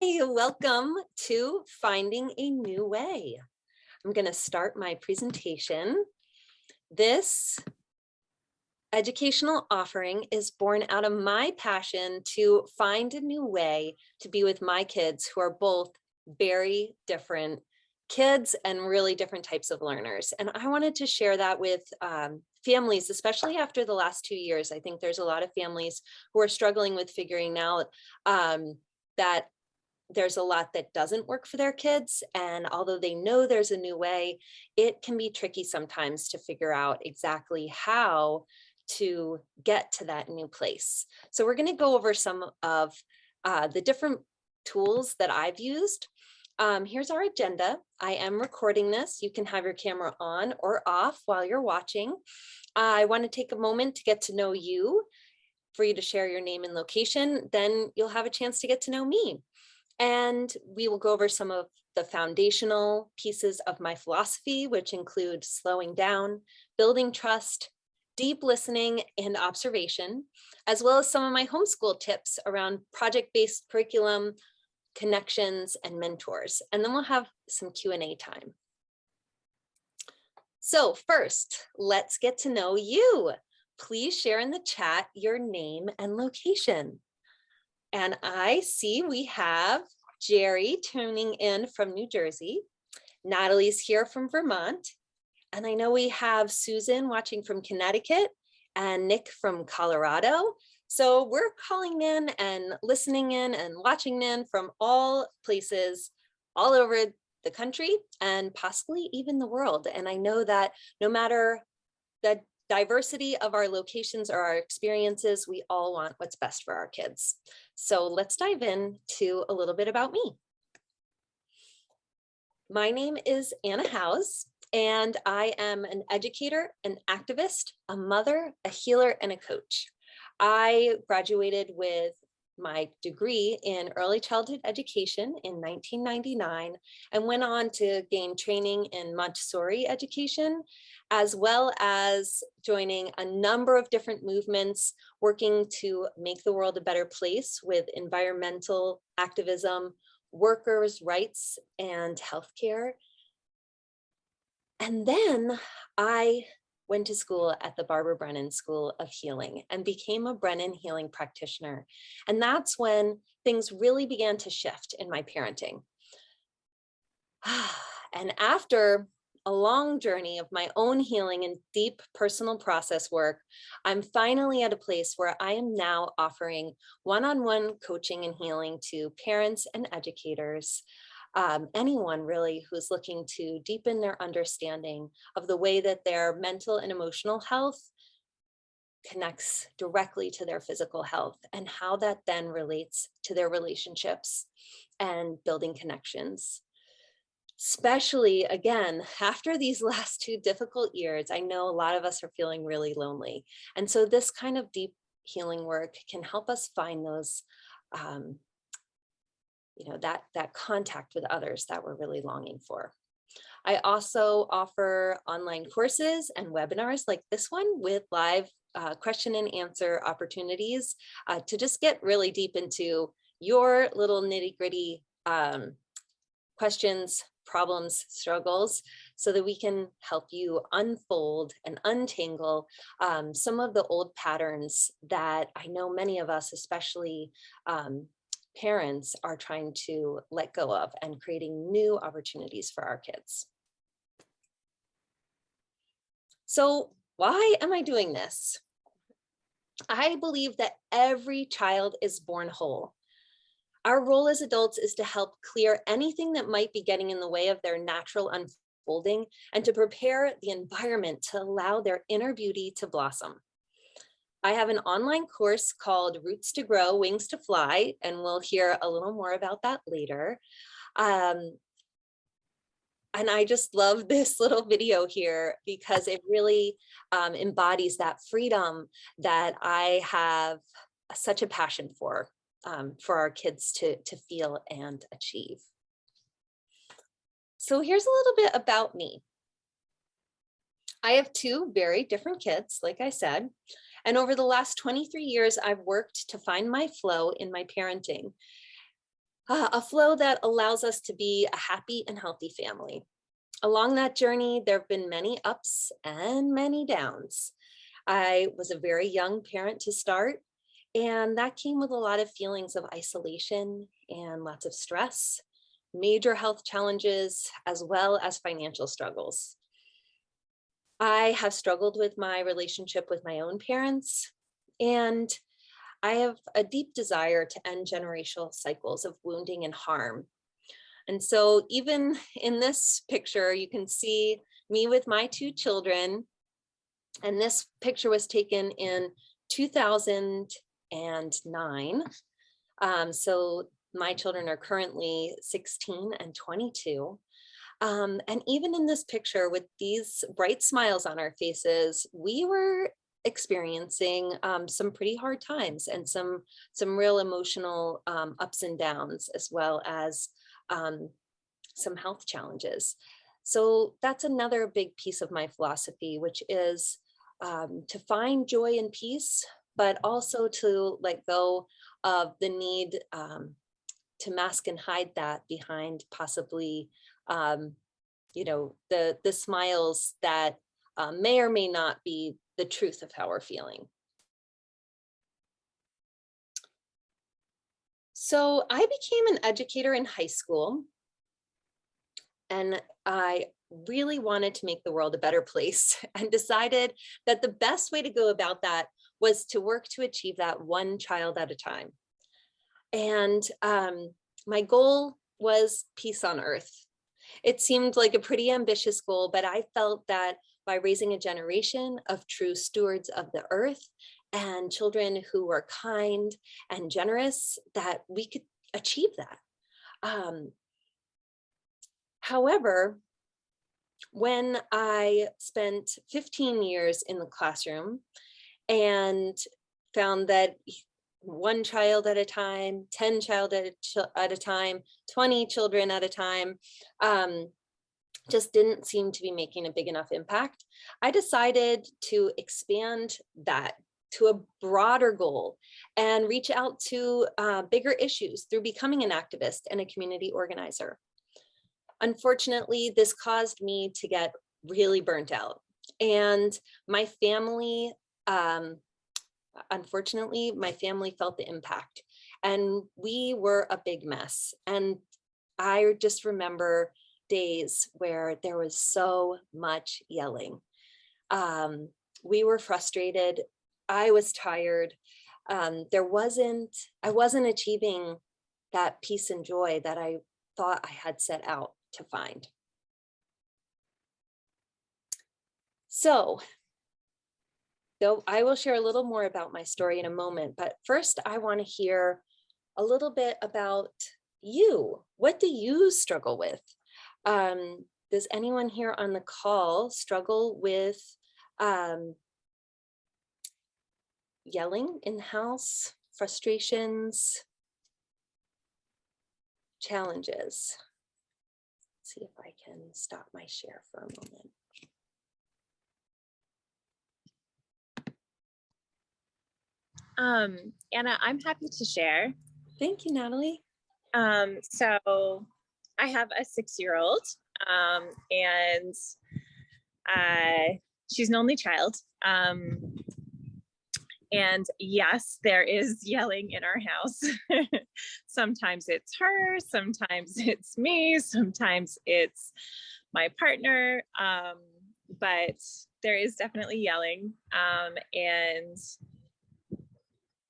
Hi, welcome to Finding a New Way. I'm going to start my presentation. This educational offering is born out of my passion to find a new way to be with my kids who are both very different kids and really different types of learners. And I wanted to share that with families, especially after the last 2 years. I think there's a lot of families who are struggling with figuring out that there's a lot that doesn't work for their kids. And although they know there's a new way, it can be tricky sometimes to figure out exactly how to get to that new place. So we're going to go over some of the different tools that I've used. Here's our agenda. I am recording this. You can have your camera on or off while you're watching. I want to take a moment to get to know you, for you to share your name and location. Then you'll have a chance to get to know me. And we will go over some of the foundational pieces of my philosophy, which include slowing down, building trust, deep listening and observation, as well as some of my homeschool tips around project-based curriculum, connections, and mentors. And then we'll have some Q&A time. So first, let's get to know you. Please share in the chat your name and location. And I see we have Jerry tuning in from New Jersey. Natalie's here from Vermont. And I know we have Susan watching from Connecticut and Nick from Colorado. So we're calling in and listening in and watching in from all places all over the country and possibly even the world. And I know that no matter the diversity of our locations or our experiences, we all want what's best for our kids. So let's dive into a little bit about me. My name is Anna Howes, and I am an educator, an activist, a mother, a healer, and a coach. I graduated with my degree in early childhood education in 1999 and went on to gain training in Montessori education, as well as joining a number of different movements working to make the world a better place with environmental activism, workers' rights, and healthcare. And then I went to school at the Barbara Brennan School of Healing and became a Brennan healing practitioner. And that's when things really began to shift in my parenting. And after a long journey of my own healing and deep personal process work, I'm finally at a place where I am now offering one-on-one coaching and healing to parents and educators, anyone really who's looking to deepen their understanding of the way that their mental and emotional health connects directly to their physical health and how that then relates to their relationships and building connections. Especially, again, after these last 2 difficult years, I know a lot of us are feeling really lonely. And so this kind of deep healing work can help us find those that contact with others that we're really longing for. I also offer online courses and webinars like this one with live question and answer opportunities to just get really deep into your little nitty-gritty questions, problems, struggles, so that we can help you unfold and untangle some of the old patterns that I know many of us, especially parents, are trying to let go of and creating new opportunities for our kids. So why am I doing this? I believe that every child is born whole. Our role as adults is to help clear anything that might be getting in the way of their natural unfolding and to prepare the environment to allow their inner beauty to blossom. I have an online course called Roots to Grow, Wings to Fly, and we'll hear a little more about that later. And I just love this little video here because it really embodies that freedom that I have such a passion for our kids to feel and achieve. So here's a little bit about me. I have 2 very different kids, like I said. And over the last 23 years, I've worked to find my flow in my parenting. a flow that allows us to be a happy and healthy family. Along that journey, there have been many ups and many downs. I was a very young parent to start, and that came with a lot of feelings of isolation and lots of stress, major health challenges, as well as financial struggles. I have struggled with my relationship with my own parents, and I have a deep desire to end generational cycles of wounding and harm. And so even in this picture, you can see me with my two children. And this picture was taken in 2009. So my children are currently 16 and 22. And even in this picture with these bright smiles on our faces, we were experiencing some pretty hard times and some real emotional ups and downs, as well as some health challenges. So that's another big piece of my philosophy, which is to find joy and peace, but also to let go of the need to mask and hide that behind possibly, the smiles that may or may not be the truth of how we're feeling. So I became an educator in high school, and I really wanted to make the world a better place and decided that the best way to go about that was to work to achieve that one child at a time. And my goal was peace on earth. It seemed like a pretty ambitious goal, but I felt that by raising a generation of true stewards of the earth and children who were kind and generous, that we could achieve that. However, when I spent 15 years in the classroom and found that one child at a time, 10 child at a time, 20 children at a time, just didn't seem to be making a big enough impact, I decided to expand that to a broader goal and reach out to bigger issues through becoming an activist and a community organizer. Unfortunately, this caused me to get really burnt out. And my family, unfortunately, my family felt the impact. And we were a big mess. And I just remember days where there was so much yelling. We were frustrated. I was tired. I wasn't achieving that peace and joy that I thought I had set out to find. So, though I will share a little more about my story in a moment, but first I want to hear a little bit about you. What do you struggle with? Does anyone here on the call struggle with yelling in the house, frustrations, challenges? Let's see if I can stop my share for a moment. Anna, I'm happy to share. Thank you, Natalie. So I have a 6-year-old, and she's an only child. And yes, there is yelling in our house. Sometimes it's her, sometimes it's me, sometimes it's my partner, but there is definitely yelling. And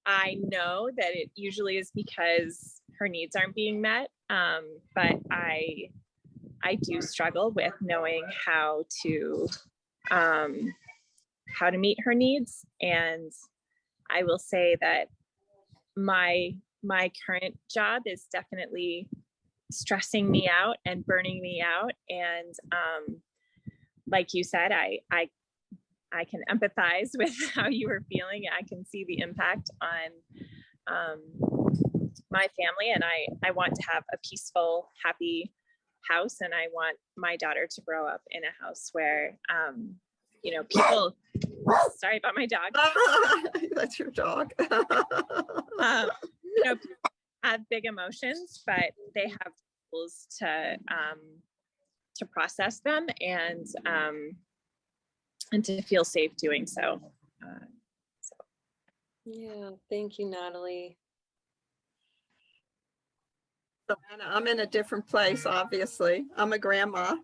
I know that it usually is because her needs aren't being met, but I do struggle with knowing how to meet her needs. And I will say that my current job is definitely stressing me out and burning me out. And like you said, I can empathize with how you were feeling. I can see the impact on my family, and I want to have a peaceful, happy house, and I want my daughter to grow up in a house where people. Sorry about my dog. That's your dog. have big emotions, but they have tools to process them and to feel safe doing so. Yeah, thank you, Natalie. So Anna, I'm in a different place, obviously. I'm a grandma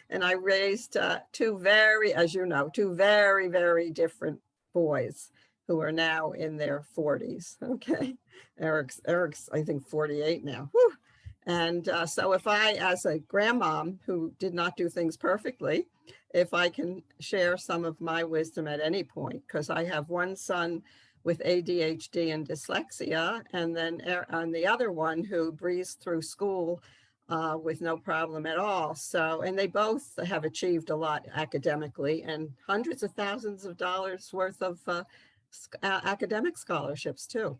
and I raised two very, as you know, two very, very different boys who are now in their 40s. Okay. Eric's, I think 48 now. Whew. And so if I, as a grandmom who did not do things perfectly, if I can share some of my wisdom at any point, because I have one son with ADHD and dyslexia, and then on the other one who breezed through school with no problem at all. So, and they both have achieved a lot academically and hundreds of thousands of dollars worth of academic scholarships too.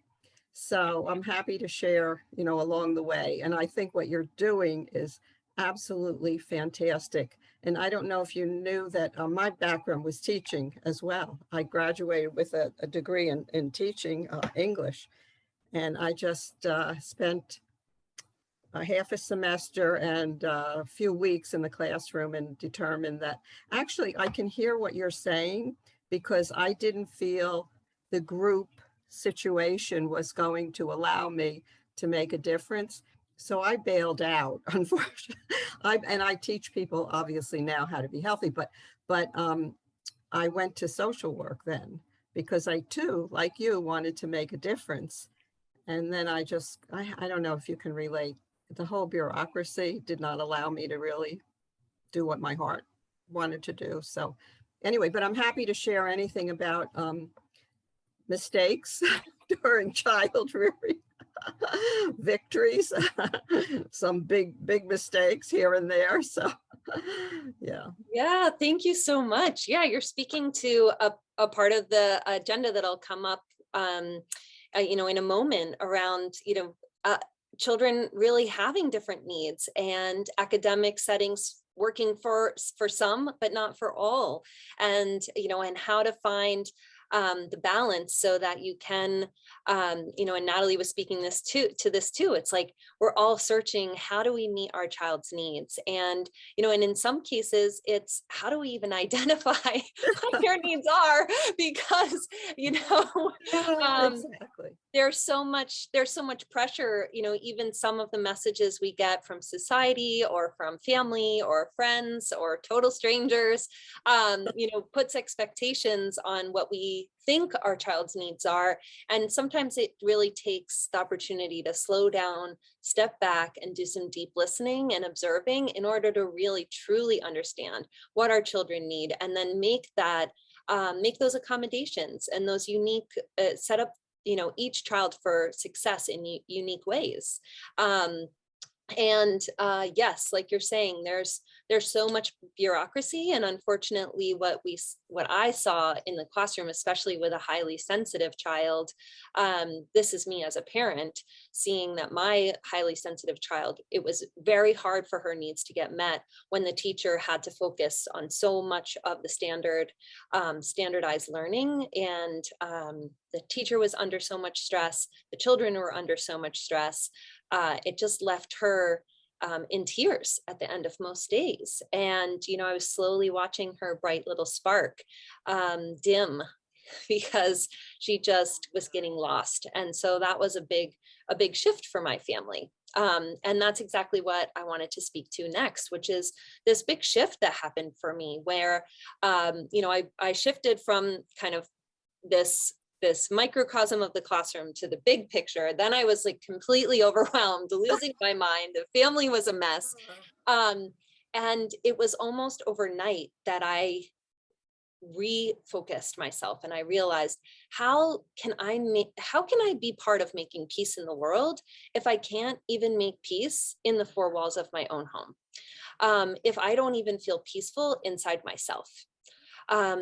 So I'm happy to share, along the way. And I think what you're doing is absolutely fantastic. And I don't know if you knew that my background was teaching as well. I graduated with a degree in teaching English. And I just spent a half a semester and a few weeks in the classroom and determined that actually I can hear what you're saying, because I didn't feel the group situation was going to allow me to make a difference. So I bailed out, unfortunately. And I teach people obviously now how to be healthy, but I went to social work then, because I too, like you, wanted to make a difference. And then I don't know if you can relate. The whole bureaucracy did not allow me to really do what my heart wanted to do. So anyway, but I'm happy to share anything about mistakes during child rearing, victories, some big mistakes here and there. So yeah. Yeah, thank you so much. Yeah, you're speaking to a part of the agenda that'll come up in a moment around, children really having different needs and academic settings working for some, but not for all. And, and how to find the balance so that you can, and Natalie was speaking to this too. It's like, we're all searching, how do we meet our child's needs? And, and in some cases, it's how do we even identify what their needs are? Because, Exactly. there's so much pressure, even some of the messages we get from society or from family or friends or total strangers, puts expectations on what we think our child's needs are. And sometimes it really takes the opportunity to slow down, step back, and do some deep listening and observing in order to really truly understand what our children need, and then make those accommodations and those unique set up each child for success in unique ways. Yes, like you're saying, there's so much bureaucracy, and unfortunately what I saw in the classroom, especially with a highly sensitive child, this is me as a parent seeing that my highly sensitive child, it was very hard for her needs to get met when the teacher had to focus on so much of the standardized learning, and the teacher was under so much stress, the children were under so much stress. It just left her in tears at the end of most days. And, I was slowly watching her bright little spark dim because she just was getting lost. And so that was a big shift for my family. And that's exactly what I wanted to speak to next, which is this big shift that happened for me where, I shifted from kind of this microcosm of the classroom to the big picture. Then I was like completely overwhelmed, losing my mind. The family was a mess. And it was almost overnight that I refocused myself, and I realized, how can I be part of making peace in the world if I can't even make peace in the four walls of my own home? If I don't even feel peaceful inside myself.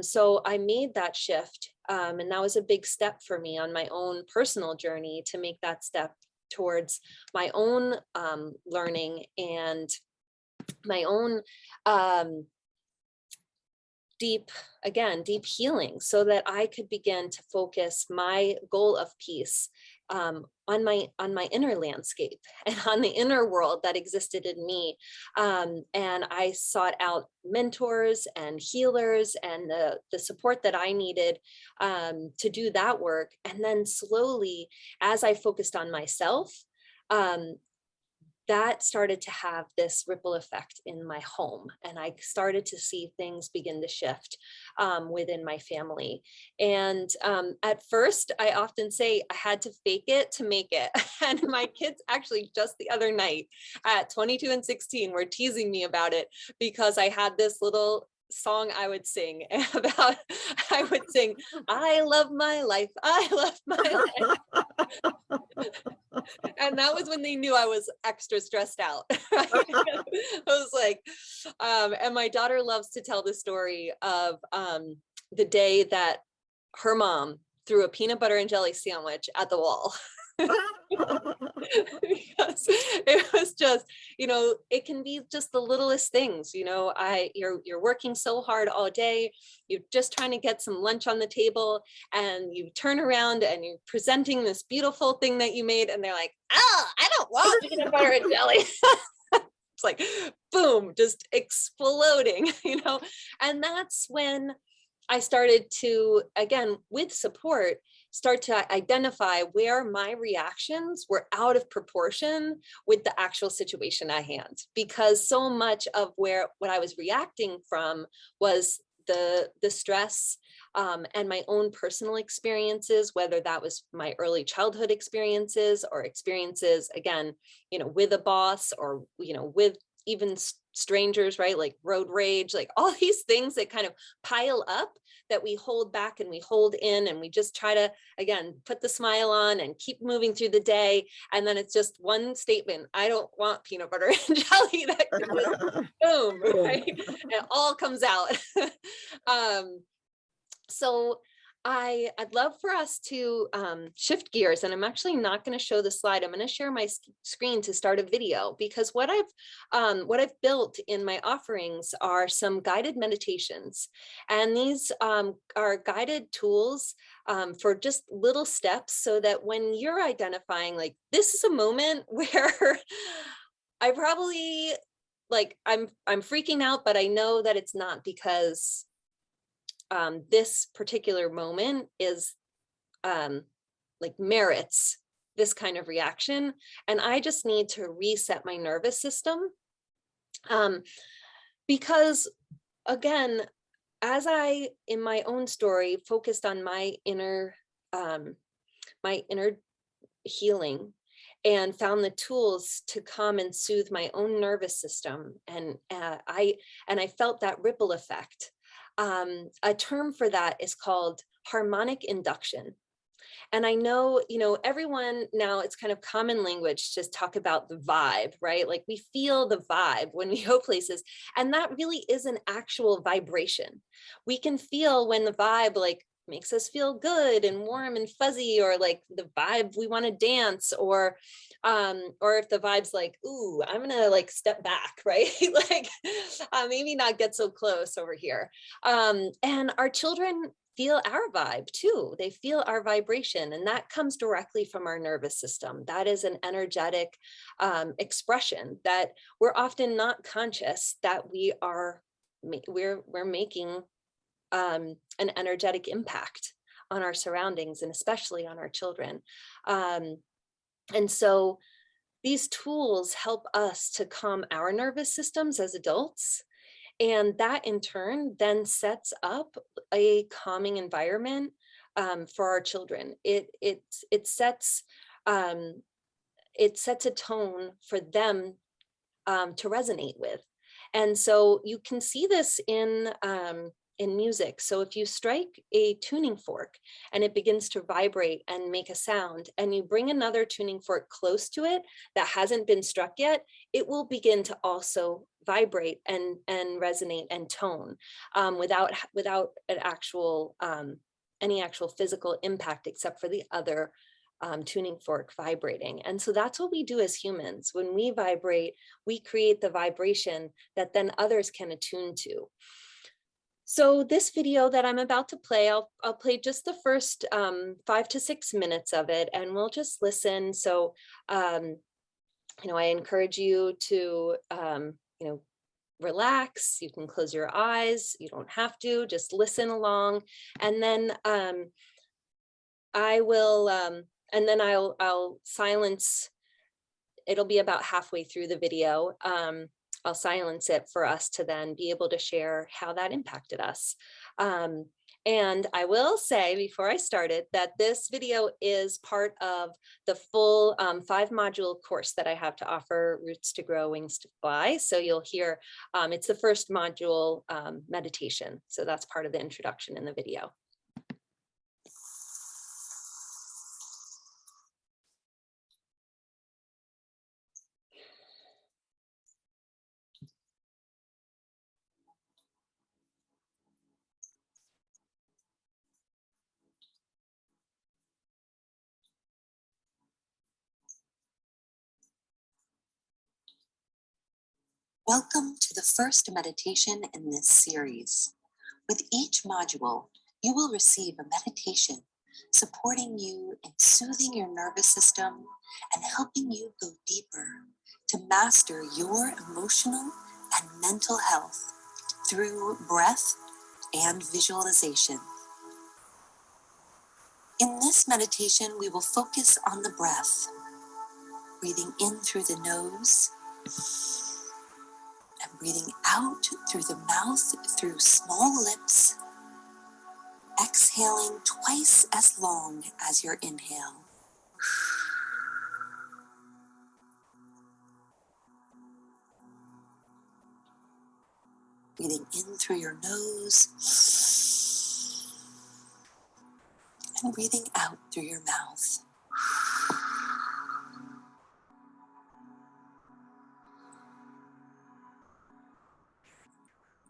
So I made that shift. And that was a big step for me on my own personal journey to make that step towards my own learning and my own deep healing, so that I could begin to focus my goal of peace on my inner landscape and on the inner world that existed in me. And I sought out mentors and healers and the support that I needed to do that work. And then slowly, as I focused on myself, that started to have this ripple effect in my home. And I started to see things begin to shift within my family. And at first, I often say I had to fake it to make it. And my kids actually just the other night at 22 and 16 were teasing me about it because I had this little song I would sing about, I would sing, I love my life, I love my life. And that was when they knew I was extra stressed out. I was like, and my daughter loves to tell the story of the day that her mom threw a peanut butter and jelly sandwich at the wall. Because it was just, it can be just the littlest things, you're working so hard all day, you're just trying to get some lunch on the table, and you turn around and you're presenting this beautiful thing that you made, and they're like, oh, I don't want peanut butter and jelly. It's like, boom, just exploding, and that's when I started to, again, with support, start to identify where my reactions were out of proportion with the actual situation at hand, because so much of what I was reacting from was the stress and my own personal experiences, whether that was my early childhood experiences or experiences, again, with a boss or, with even strangers, right? Like road rage, like all these things that kind of pile up that we hold back and we hold in, and we just try to, again, put the smile on and keep moving through the day. And then it's just one statement, I don't want peanut butter and jelly, that just, boom, right? And it all comes out. So I'd love for us to shift gears, and I'm actually not going to show the slide. I'm going to share my screen to start a video, because what I've built in my offerings are some guided meditations, and these are guided tools for just little steps, so that when you're identifying, like, this is a moment where I probably, like, I'm freaking out, but I know that it's not, because this particular moment is like merits this kind of reaction. And I just need to reset my nervous system. Because again, as I, in my own story, focused on my inner healing and found the tools to calm and soothe my own nervous system. And I felt that ripple effect. A term for that is called harmonic induction. And I know, everyone now, it's kind of common language to talk about the vibe, right? Like, we feel the vibe when we go places, and that really is an actual vibration. We can feel when the vibe, like, makes us feel good and warm and fuzzy, or like the vibe we want to dance, or if the vibe's like, ooh, I'm gonna like step back, right? Like, maybe not get so close over here. And our children feel our vibe too. They feel our vibration, and that comes directly from our nervous system. That is an energetic expression that we're often not conscious that we're making an energetic impact on our surroundings, and especially on our children. And so these tools help us to calm our nervous systems as adults. And that in turn then sets up a calming environment for our children. It sets a tone for them to resonate with. And so you can see this in music. So if you strike a tuning fork and it begins to vibrate and make a sound, and you bring another tuning fork close to it that hasn't been struck yet, it will begin to also vibrate and resonate and tone without an actual any actual physical impact, except for the other tuning fork vibrating. And so that's what we do as humans. When we vibrate, we create the vibration that then others can attune to. So this video that I'm about to play, I'll play just the first 5 to 6 minutes of it, and we'll just listen. So, I encourage you to, relax. You can close your eyes. You don't have to. Just listen along, and then I'll silence. It'll be about halfway through the video. I'll silence it for us to then be able to share how that impacted us. And I will say before I started that this video is part of the full 5-module course that I have to offer, Roots to Grow, Wings to Fly. So you'll hear, it's the first module meditation. So that's part of the introduction in the video. Welcome to the first meditation in this series. With each module, you will receive a meditation supporting you in soothing your nervous system and helping you go deeper to master your emotional and mental health through breath and visualization. In this meditation, we will focus on the breath, breathing in through the nose, and breathing out through the mouth through small lips, exhaling twice as long as your inhale. Breathing in through your nose and breathing out through your mouth.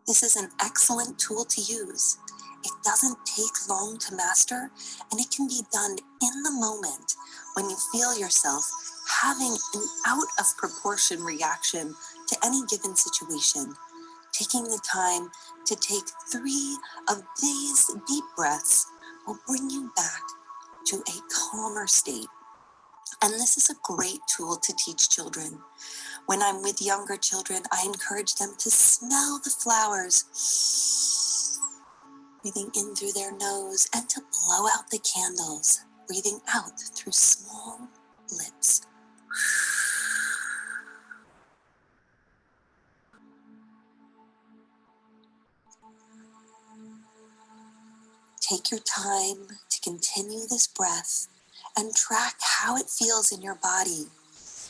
This is an excellent tool to use. It doesn't take long to master, and it can be done in the moment when you feel yourself having an out of proportion reaction to any given situation. Taking the time to take 3 of these deep breaths will bring you back to a calmer state. And this is a great tool to teach children. When I'm with younger children, I encourage them to smell the flowers, breathing in through their nose, and to blow out the candles, breathing out through small lips. Take your time to continue this breath and track how it feels in your body.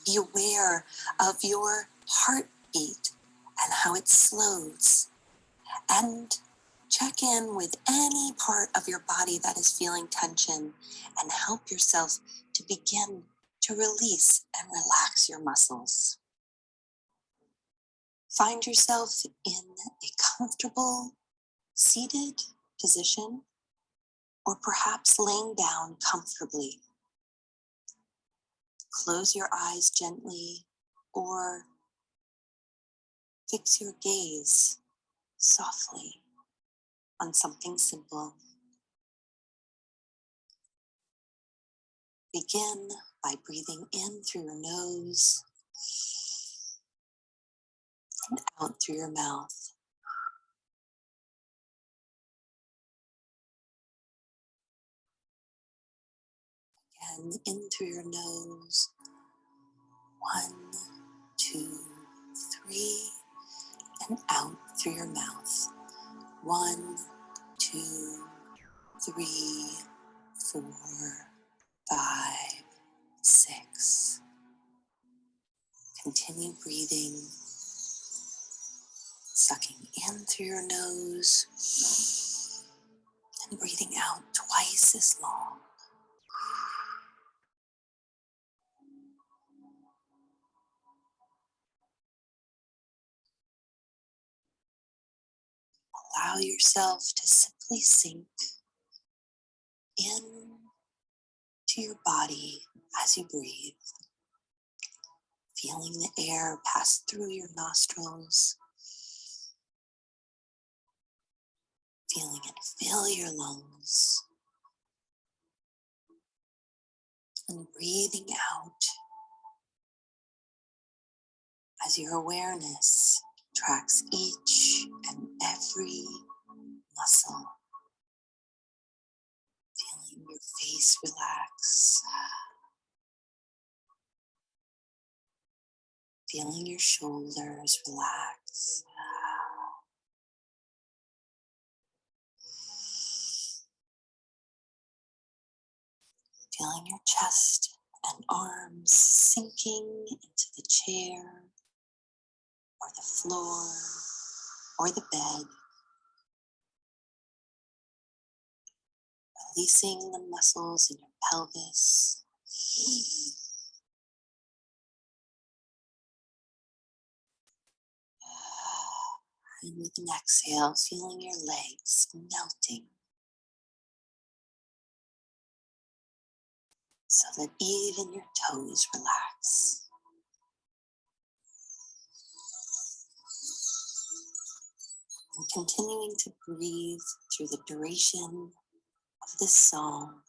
Be aware of your heartbeat and how it slows. And check in with any part of your body that is feeling tension and help yourself to begin to release and relax your muscles. Find yourself in a comfortable seated position or perhaps laying down comfortably. Close your eyes gently or fix your gaze softly on something simple. Begin by breathing in through your nose and out through your mouth. And in through your nose, 1, 2, 3, and out through your mouth. 1, 2, 3, 4, 5, 6. Continue breathing, sucking in through your nose and breathing out twice as long. Allow yourself to simply sink in to your body as you breathe, feeling the air pass through your nostrils feeling it fill your lungs. And breathing out as your awareness tracks each and every muscle. Feeling your face relax. Feeling your shoulders relax. Feeling your chest and arms sinking into the chair or the floor or the bed. Releasing the muscles in your pelvis. And with an exhale, feeling your legs melting so that even your toes relax. And continuing to breathe through the duration of this song,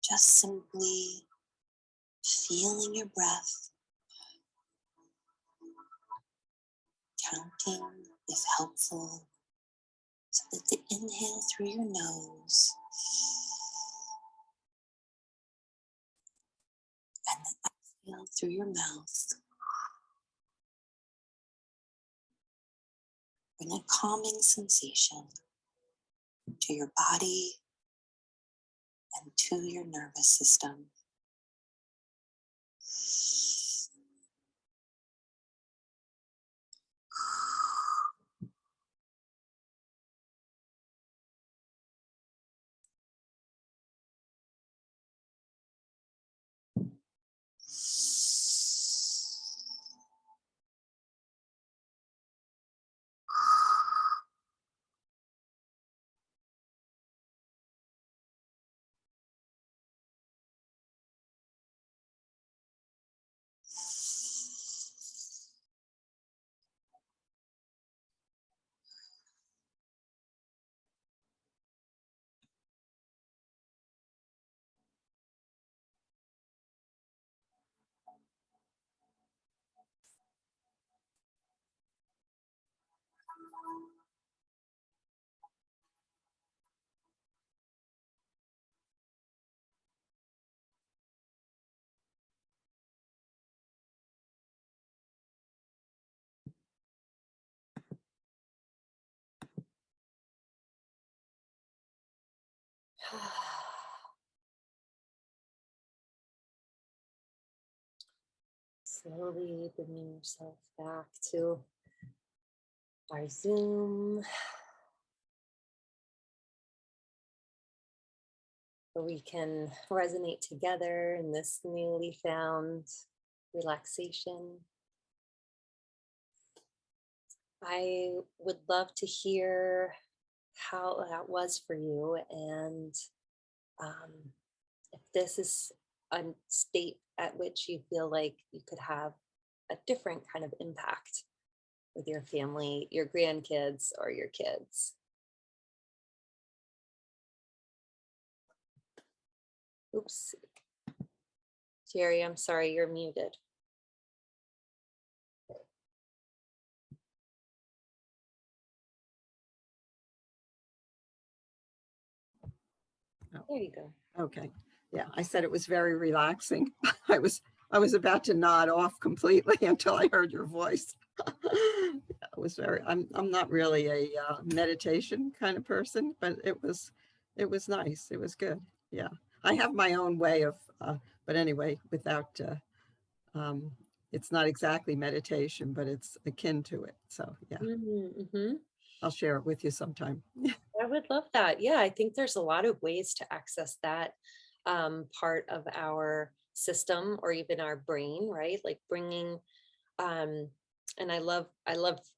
just simply feeling your breath, counting if helpful, so that the inhale through your nose and the exhale through your mouth bring a calming sensation to your body and to your nervous system. Slowly bringing yourself back to our Zoom, where we can resonate together in this newly found relaxation. I would love to hear how that was for you, and if this is a state at which you feel like you could have a different kind of impact with your family, your grandkids, or your kids. Oops. Jerry, I'm sorry, you're muted. There you go. Okay. Yeah, I said it was very relaxing. I was about to nod off completely until I heard your voice. It was very, I'm not really a meditation kind of person, but it was nice. It was good. Yeah. I have my own way of, but anyway, without, it's not exactly meditation, but it's akin to it. So yeah, Mm-hmm. I'll share it with you sometime. I would love that. Yeah, I think there's a lot of ways to access that part of our system or even our brain, right? Like bringing, and I love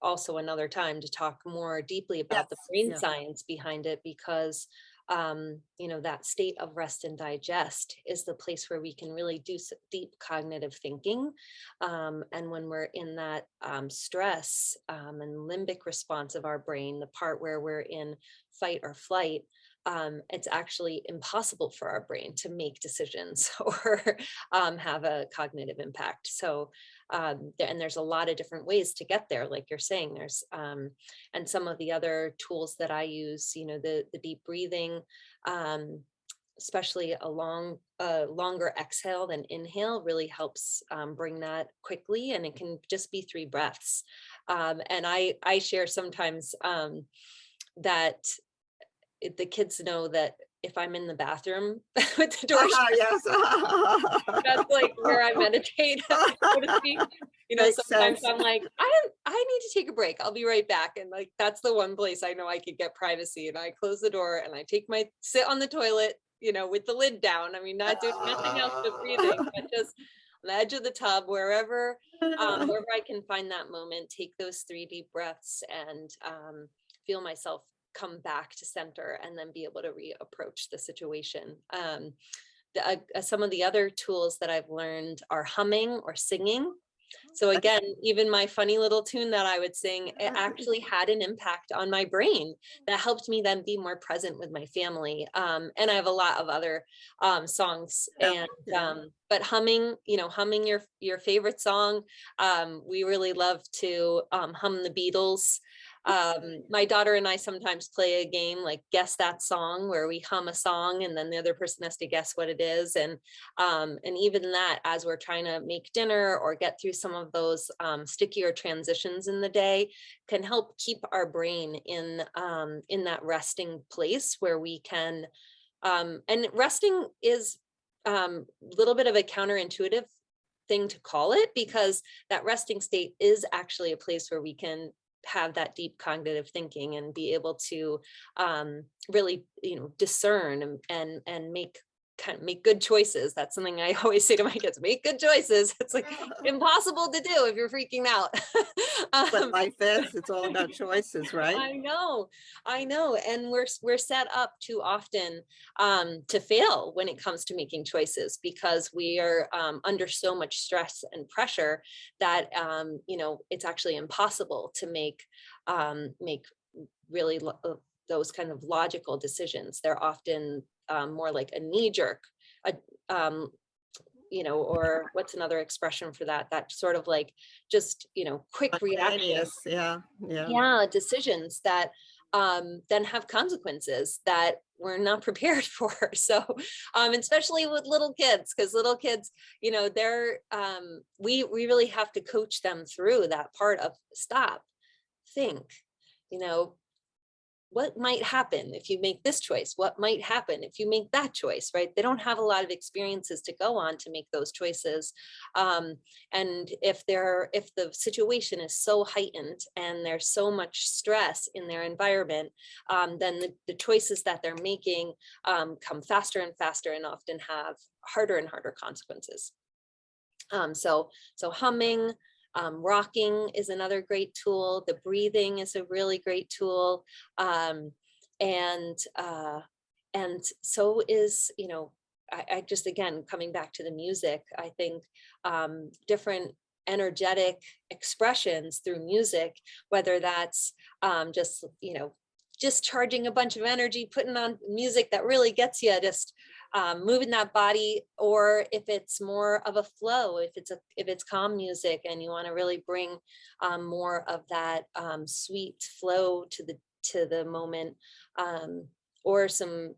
also another time to talk more deeply about the Yes, brain yeah. science behind it, because you know, that state of rest and digest is the place where we can really do deep cognitive thinking. And when we're in that stress and limbic response of our brain, the part where we're in fight or flight, it's actually impossible for our brain to make decisions or have a cognitive impact. So, and there's a lot of different ways to get there, like you're saying. There's, and some of the other tools that I use, you know, the deep breathing, especially a longer exhale than inhale, really helps bring that quickly. And it can just be 3 breaths. And I share sometimes that the kids know that if I'm in the bathroom with the door shut, Yes. that's like where I meditate, so to speak. You know, Makes sometimes sense. I'm like, I need to take a break. I'll be right back. And like, that's the one place I know I could get privacy. And I close the door and I sit on the toilet, you know, with the lid down. I mean, not doing nothing else but breathing, but just on the edge of the tub, wherever I can find that moment, take those 3 deep breaths and feel myself come back to center and then be able to reapproach the situation. Some of the other tools that I've learned are humming or singing. So again, even my funny little tune that I would sing, it actually had an impact on my brain that helped me then be more present with my family. And I have a lot of other songs, and but humming, you know, humming your favorite song. We really love to hum the Beatles. My daughter and I sometimes play a game like Guess That Song, where we hum a song and then the other person has to guess what it is. And even that, as we're trying to make dinner or get through some of those stickier transitions in the day, can help keep our brain in that resting place where we can, and resting is a little bit of a counterintuitive thing to call it, because that resting state is actually a place where we can have that deep cognitive thinking and be able to really, you know, discern and make good choices. That's something I always say to my kids: make good choices. It's like impossible to do if you're freaking out. But life is, it's all about choices, right? I know. And we're set up too often to fail when it comes to making choices, because we are under so much stress and pressure that you know, it's actually impossible to make really those kind of logical decisions. They're often more like a knee jerk, you know, or what's another expression for that? That sort of like just, you know, quick reaction. Yeah, decisions that then have consequences that we're not prepared for. So especially with little kids, because little kids, you know, they're we really have to coach them through that part of stop, think, you know, what might happen if you make this choice? What might happen if you make that choice, right? They don't have a lot of experiences to go on to make those choices. And if the situation is so heightened and there's so much stress in their environment, then the choices that they're making come faster and faster and often have harder and harder consequences. So humming, rocking is another great tool. The breathing is a really great tool. And so is, you know, I just, again, coming back to the music, I think different energetic expressions through music, whether that's just, you know, just charging a bunch of energy, putting on music that really gets you just moving that body, or if it's more of a flow, if it's calm music and you want to really bring more of that sweet flow to the moment, or some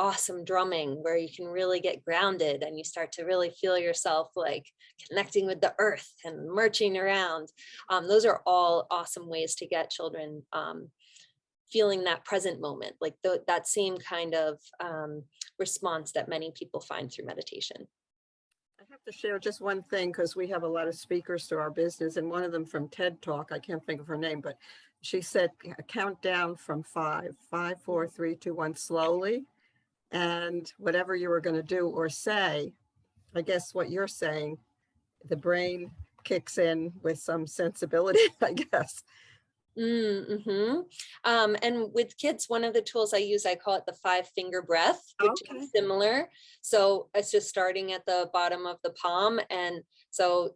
awesome drumming where you can really get grounded and you start to really feel yourself like connecting with the earth and marching around. Those are all awesome ways to get children feeling that present moment, like that same kind of response that many people find through meditation. I have to share just one thing, because we have a lot of speakers to our business, and one of them from TED Talk, I can't think of her name, but she said, count down from 5, 5, 4, 3, 2, 1, slowly. And whatever you were going to do or say, I guess what you're saying, the brain kicks in with some sensibility, I guess. Mm-hmm. And with kids, one of the tools I use, I call it the 5-finger breath, which Okay. is similar. So it's just starting at the bottom of the palm. And so,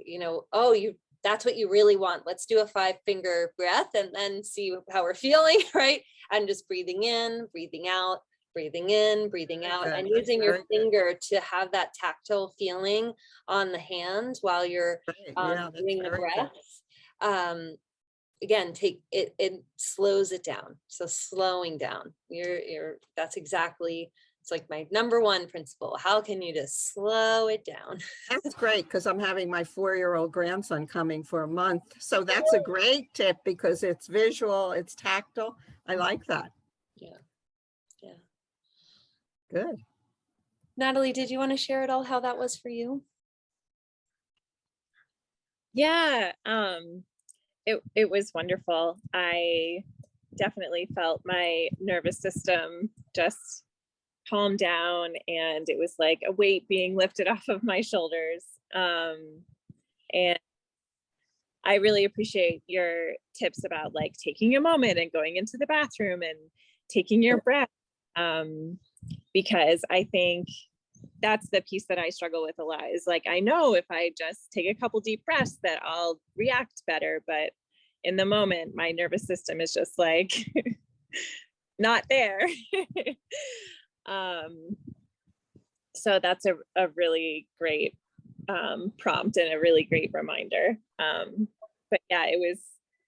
oh, that's what you really want. Let's do a 5-finger breath and then see how we're feeling, right? And just breathing in, breathing out, breathing in, breathing out, Good. and That's using your very good. finger to have that tactile feeling on the hand while you're Right. Yeah, that's doing the very good. breaths. Again, it slows it down. So slowing down, that's exactly, it's like my number one principle. How can you just slow it down? That's great, because I'm having my 4-year-old grandson coming for a month. So that's a great tip because it's visual, it's tactile. I like that. Yeah. Yeah. Good. Natalie, did you want to share at all how that was for you? Yeah, it was wonderful. I definitely felt my nervous system just calm down, and it was like a weight being lifted off of my shoulders. And I really appreciate your tips about like taking a moment and going into the bathroom and taking your breath, because I think that's the piece that I struggle with a lot, is like, I know if I just take a couple deep breaths that I'll react better, but in the moment, my nervous system is just like not there. So that's a really great prompt and a really great reminder. But yeah,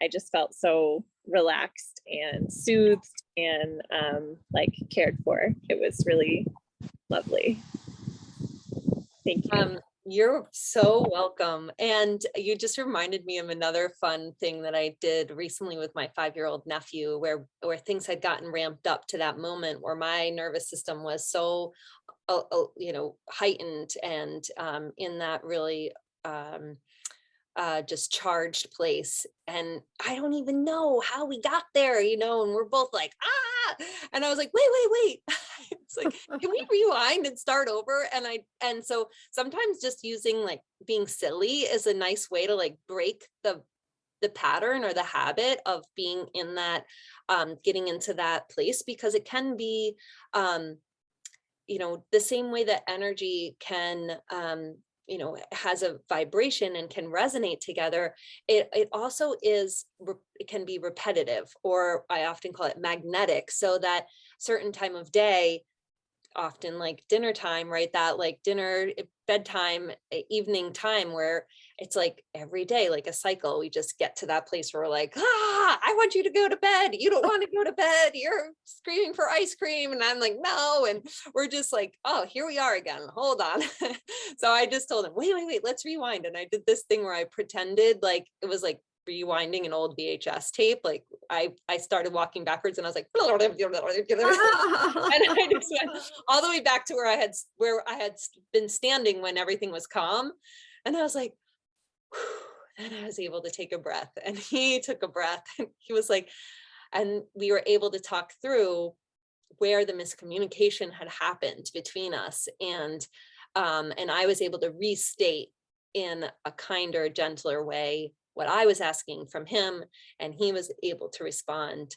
I just felt so relaxed and soothed and like cared for. It was really lovely. Thank you. You're so welcome. And you just reminded me of another fun thing that I did recently with my 5-year-old nephew, where things had gotten ramped up to that moment where my nervous system was so, heightened and in that really just charged place. And I don't even know how we got there, and we're both like, and I was like, wait. It's like, can we rewind and start over? And so sometimes just using like being silly is a nice way to like break the pattern or the habit of being in that, getting into that place, because it can be, the same way that energy can, has a vibration and can resonate together. It also it can be repetitive, or I often call it magnetic, so that certain time of day, often like dinner time, right? That like dinner, bedtime, evening time, where it's like every day, like a cycle, we just get to that place where we're like, I want you to go to bed. You don't want to go to bed. You're screaming for ice cream. And I'm like, no. And we're just like, oh, here we are again. Hold on. So I just told him, wait, let's rewind. And I did this thing where I pretended like it was like rewinding an old VHS tape. Like I started walking backwards and I was like, and I just went all the way back to where I had been standing when everything was calm. And I was like, and I was able to take a breath, and he took a breath, and he was like, and we were able to talk through where the miscommunication had happened between us. And I was able to restate in a kinder, gentler way what I was asking from him, and he was able to respond,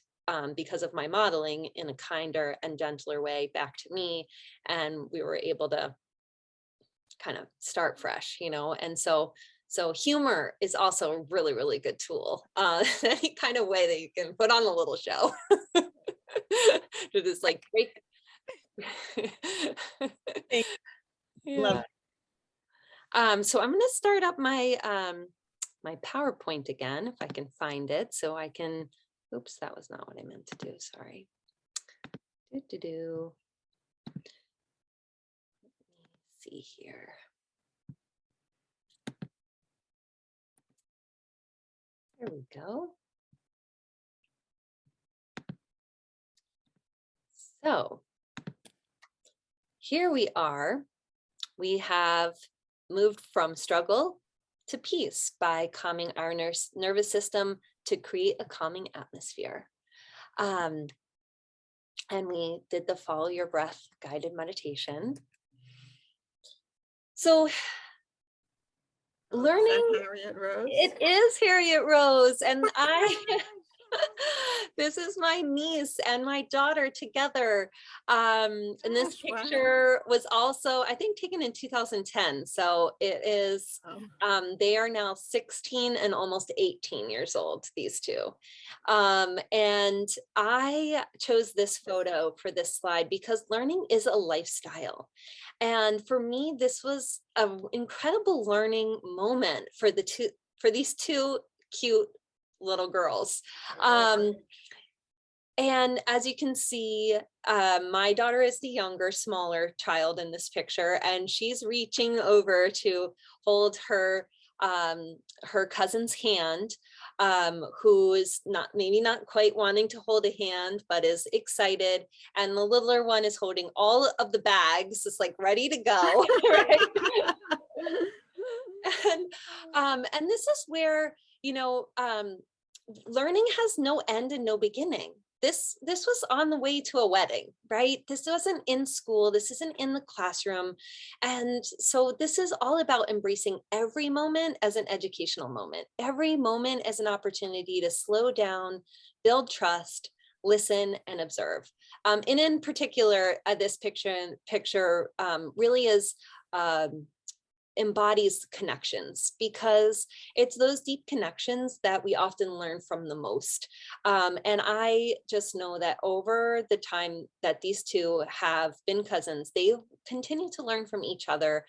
because of my modeling, in a kinder and gentler way back to me. And we were able to kind of start fresh, and so humor is also a really, really good tool, any kind of way that you can put on a little show to just like break. Love Yeah. So I'm going to start up my my PowerPoint again, if I can find it, so I can, oops, that was not what I meant to do. Sorry. Let me see here. There we go. So here we are. We have moved from struggle to peace by calming our nervous system to create a calming atmosphere. And we did the follow your breath guided meditation. So learning, Harriet Rose. it is Harriet Rose, and This is my niece and my daughter together. And this Gosh, wow. picture was also, I think, taken in 2010. So it is, they are now 16 and almost 18 years old, these two. And I chose this photo for this slide because learning is a lifestyle. And for me, this was an incredible learning moment for these two cute little girls. And as you can see, my daughter is the younger, smaller child in this picture, and she's reaching over to hold her cousin's hand, who is maybe not quite wanting to hold a hand, but is excited. And the littler one is holding all of the bags, just like ready to go. Right? And this is where, learning has no end and no beginning. This was on the way to a wedding, right? This wasn't in school. This isn't in the classroom. And so this is all about embracing every moment as an educational moment, every moment as an opportunity to slow down, build trust, listen, and observe. And in particular, this picture really is embodies connections, because it's those deep connections that we often learn from the most. And I just know that over the time that these two have been cousins, they continue to learn from each other.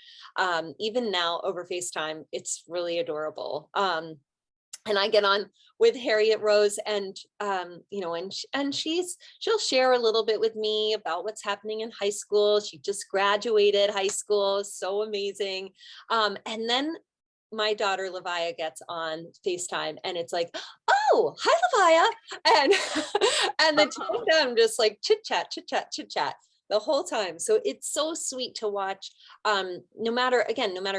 Even now over FaceTime, it's really adorable. And I get on with Harriet Rose, and she'll share a little bit with me about what's happening in high school. She just graduated high school, so amazing. And then my daughter Lavia gets on FaceTime, and it's like, oh, hi Lavia, and the two of them just like chit chat the whole time. So it's so sweet to watch. No matter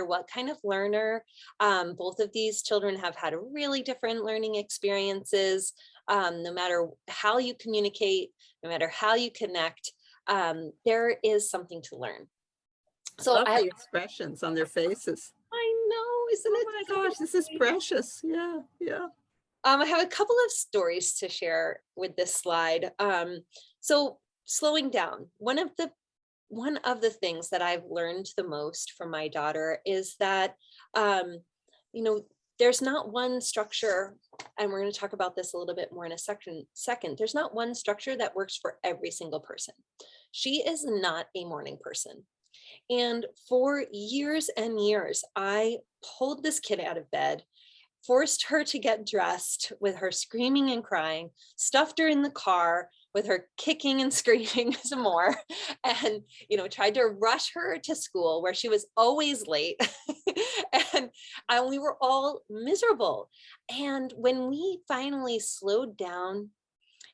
what kind of learner, both of these children have had really different learning experiences. No matter how you communicate, no matter how you connect, there is something to learn. So I love the expressions on their faces. I know, isn't it? Oh my gosh, this is precious. Yeah. I have a couple of stories to share with this slide. So slowing down, one of the things that I've learned the most from my daughter is that, there's not one structure, and we're going to talk about this a little bit more in a second. There's not one structure that works for every single person. She is not a morning person. And for years and years, I pulled this kid out of bed, forced her to get dressed with her screaming and crying, stuffed her in the car with her kicking and screaming some more, and tried to rush her to school where she was always late. and we were all miserable. And when we finally slowed down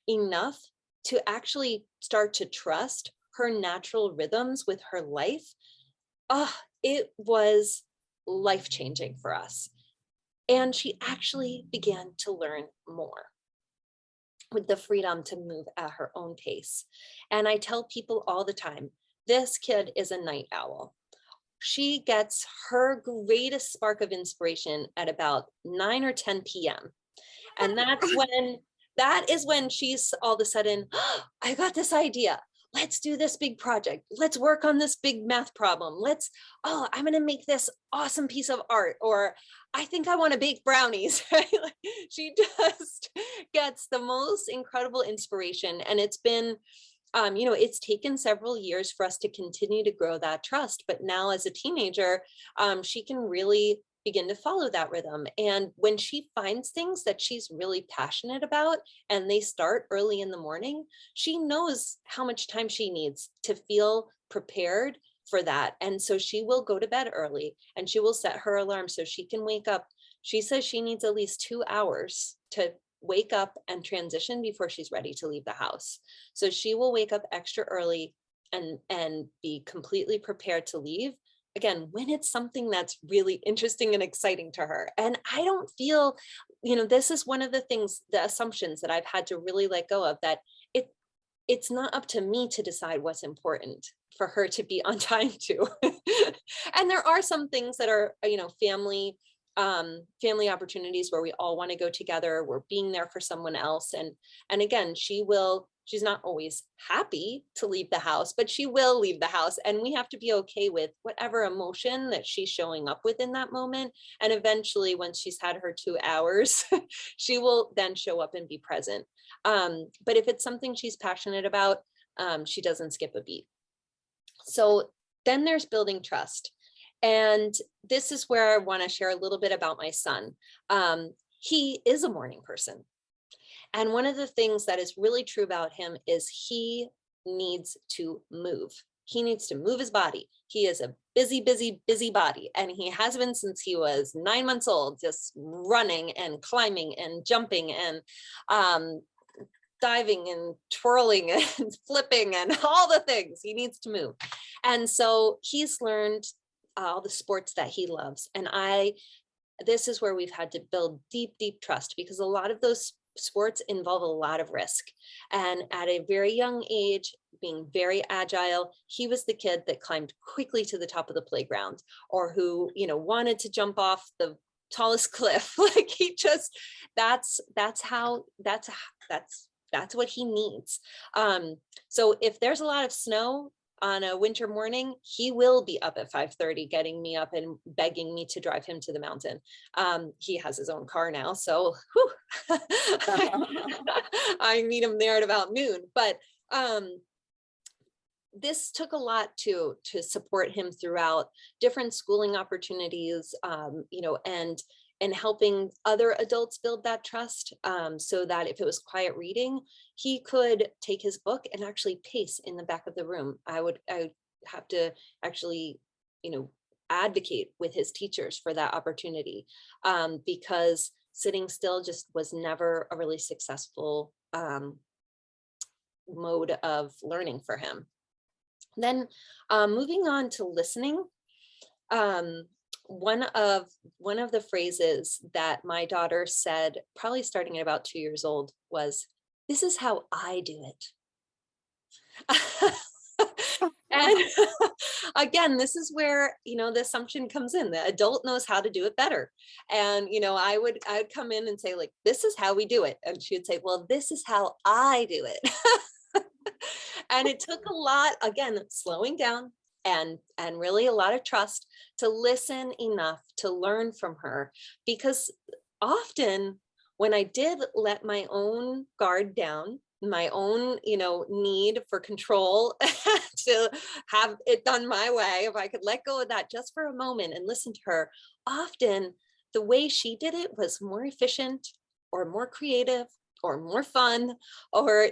enough to actually start to trust her natural rhythms with her life, it was life-changing for us. And she actually began to learn more with the freedom to move at her own pace. And I tell people all the time, this kid is a night owl. She gets her greatest spark of inspiration at about 9 or 10 p.m. And that is when she's all of a sudden, I got this idea. Let's do this big project. Let's work on this big math problem. I'm going to make this awesome piece of art, or I think I want to bake brownies. Right? She just gets the most incredible inspiration. And it's been, it's taken several years for us to continue to grow that trust. But now as a teenager, she can really begin to follow that rhythm. And when she finds things that she's really passionate about and they start early in the morning, she knows how much time she needs to feel prepared for that. And so she will go to bed early, and she will set her alarm so she can wake up. She says she needs at least 2 hours to wake up and transition before she's ready to leave the house. So she will wake up extra early and be completely prepared to leave. Again, when it's something that's really interesting and exciting to her. And I don't feel, this is one of the things, the assumptions that I've had to really let go of, that it's not up to me to decide what's important for her to be on time to. And there are some things that are, family family opportunities where we all want to go together, we're being there for someone else. And again, she's not always happy to leave the house, but she will leave the house. And we have to be okay with whatever emotion that she's showing up with in that moment. And eventually, once she's had her 2 hours, she will then show up and be present. But if it's something she's passionate about, she doesn't skip a beat. So then there's building trust. And this is where I want to share a little bit about my son. He is a morning person. And one of the things that is really true about him is he needs to move. He needs to move his body. He is a busy, busy, busy body. And he has been since he was 9 months old, just running and climbing and jumping and diving and twirling and flipping and all the things. He needs to move. And so he's learned all the sports that he loves. And this is where we've had to build deep, deep trust, because a lot of those sports involve a lot of risk. And at a very young age, being very agile, he was the kid that climbed quickly to the top of the playground, or who, wanted to jump off the tallest cliff. Like that's what he needs. So if there's a lot of snow on a winter morning, he will be up at 5:30 getting me up and begging me to drive him to the mountain. He has his own car now, so I meet him there at about noon. But this took a lot to support him throughout different schooling opportunities, and helping other adults build that trust, so that if it was quiet reading, he could take his book and actually pace in the back of the room. I would have to actually, advocate with his teachers for that opportunity, because sitting still just was never a really successful mode of learning for him. Then moving on to listening. One of the phrases that my daughter said, probably starting at about 2 years old, was, "This is how I do it." And again, this is where, the assumption comes in. The adult knows how to do it better. And, I would come in and say, like, "This is how we do it." And she would say, "Well, this is how I do it." And it took a lot, again, slowing down and really a lot of trust to listen enough to learn from her. Because often when I did let my own guard down, my own, need for control to have it done my way, if I could let go of that just for a moment and listen to her, often the way she did it was more efficient or more creative or more fun, or,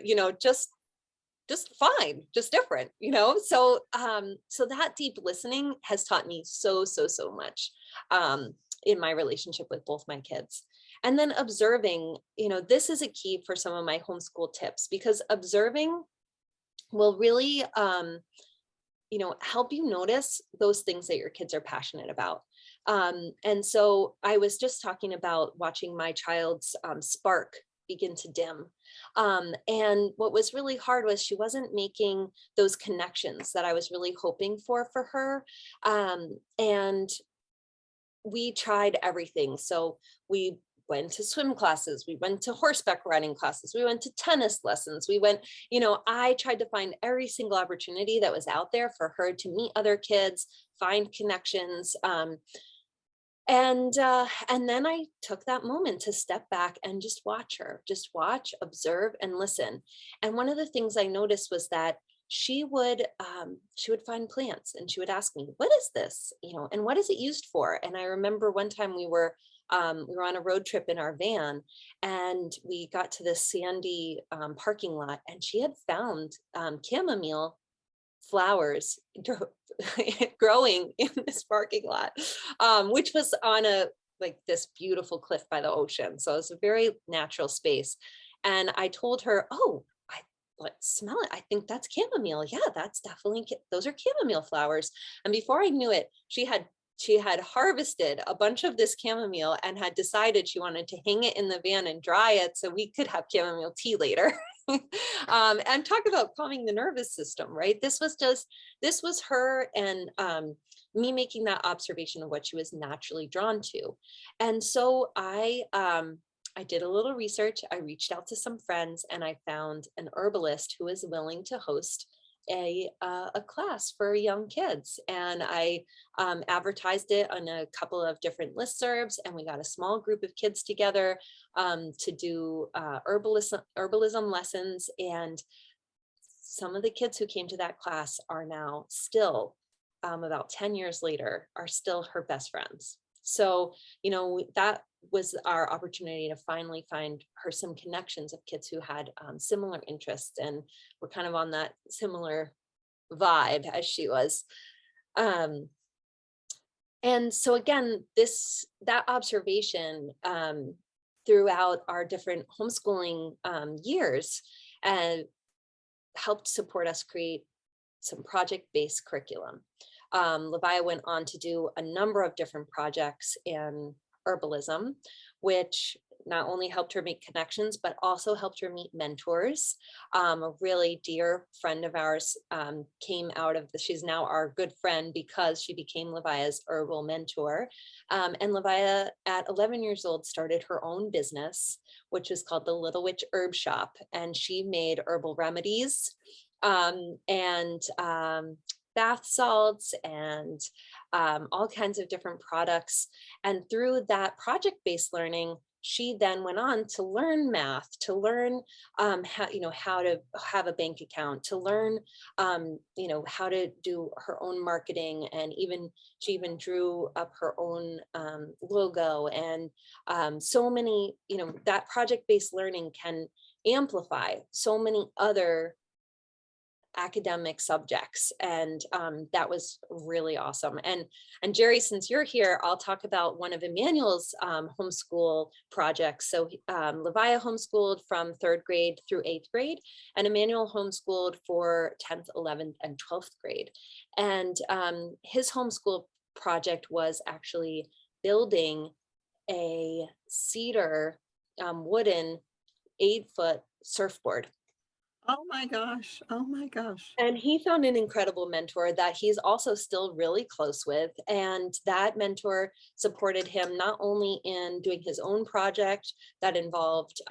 just fine, just different, so that deep listening has taught me so much in my relationship with both my kids. And then observing, this is a key for some of my homeschool tips, because observing will really help you notice those things that your kids are passionate about. And so I was just talking about watching my child's spark begin to dim. And what was really hard was she wasn't making those connections that I was really hoping for her. And we tried everything. So we went to swim classes, we went to horseback riding classes, we went to tennis lessons, we went, I tried to find every single opportunity that was out there for her to meet other kids, find connections. And then I took that moment to step back and just watch her, just watch, observe, and listen. And one of the things I noticed was that she would find plants and she would ask me, "What is this? And what is it used for?" And I remember one time we were on a road trip in our van, and we got to this sandy parking lot, and she had found chamomile flowers growing in this parking lot, which was on this beautiful cliff by the ocean. So it's a very natural space. And I told her, "Oh, let's smell it. I think that's chamomile. Yeah, that's definitely, those are chamomile flowers." And before I knew it, she had she had harvested a bunch of this chamomile and had decided she wanted to hang it in the van and dry it so we could have chamomile tea later. And talk about calming the nervous system, right? This was her and me making that observation of what she was naturally drawn to. And so I did a little research. I reached out to some friends and I found an herbalist who was willing to host a class for young kids. And I advertised it on a couple of different listservs, and we got a small group of kids together to do herbalism lessons. And some of the kids who came to that class are now still, about 10 years later, are still her best friends. So, that was our opportunity to finally find her some connections of kids who had similar interests and were kind of on that similar vibe as she was. And so again, that observation throughout our different homeschooling years helped support us create some project-based curriculum. Levia went on to do a number of different projects in herbalism, which not only helped her make connections, but also helped her meet mentors. A really dear friend of ours came out of she's now our good friend because she became Levia's herbal mentor. And Levia at 11 years old started her own business, which was called the Little Witch Herb Shop. And she made herbal remedies and bath salts and all kinds of different products. And through that project-based learning, she then went on to learn math, to learn how to have a bank account, to learn how to do her own marketing, and she even drew up her own logo. And so many, that project-based learning can amplify so many other academic subjects, and that was really awesome. And Jerry, since you're here, I'll talk about one of Emmanuel's homeschool projects. So Levia homeschooled from 3rd grade through 8th grade, and Emmanuel homeschooled for 10th, 11th, and 12th grade. And his homeschool project was actually building a cedar wooden 8-foot surfboard. Oh my gosh. Oh my gosh. And he found an incredible mentor that he's also still really close with. And that mentor supported him not only in doing his own project that involved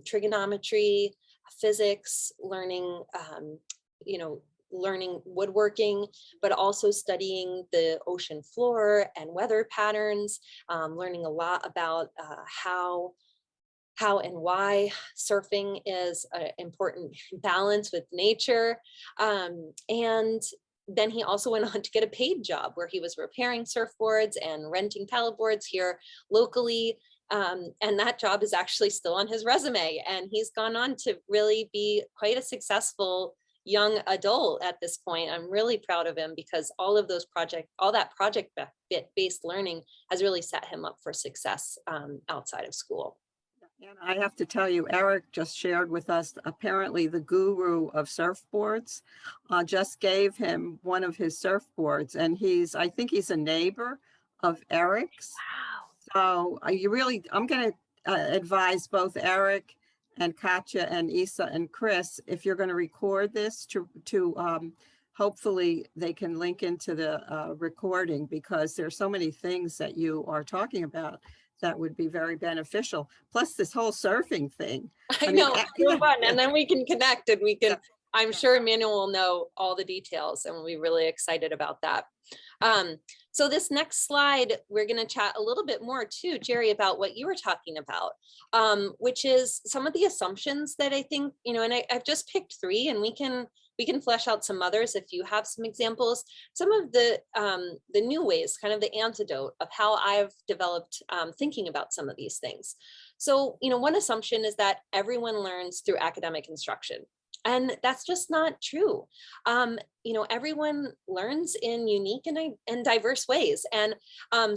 trigonometry, physics, learning, learning woodworking, but also studying the ocean floor and weather patterns, learning a lot about how and why surfing is an important balance with nature. And then he also went on to get a paid job where he was repairing surfboards and renting paddleboards here locally. And that job is actually still on his resume. And he's gone on to really be quite a successful young adult at this point. I'm really proud of him because all that project-based learning has really set him up for success outside of school. And I have to tell you, Eric just shared with us, apparently the guru of surfboards just gave him one of his surfboards, and I think he's a neighbor of Eric's. Wow. So I'm going to advise both Eric and Katya and Isa and Chris, if you're going to record this, to hopefully they can link into the recording, because there's so many things that you are talking about that would be very beneficial. Plus this whole surfing thing. I know, so fun. And then we can connect and I'm sure Emmanuel will know all the details and we'll be really excited about that. So this next slide, we're going to chat a little bit more too, Jerry, about what you were talking about, which is some of the assumptions that I think, and I've just picked 3, and we can flesh out some others if you have some examples. Some of the new ways, kind of the antidote of how I've developed thinking about some of these things. So, one assumption is that everyone learns through academic instruction. And that's just not true. Everyone learns in unique and diverse ways. And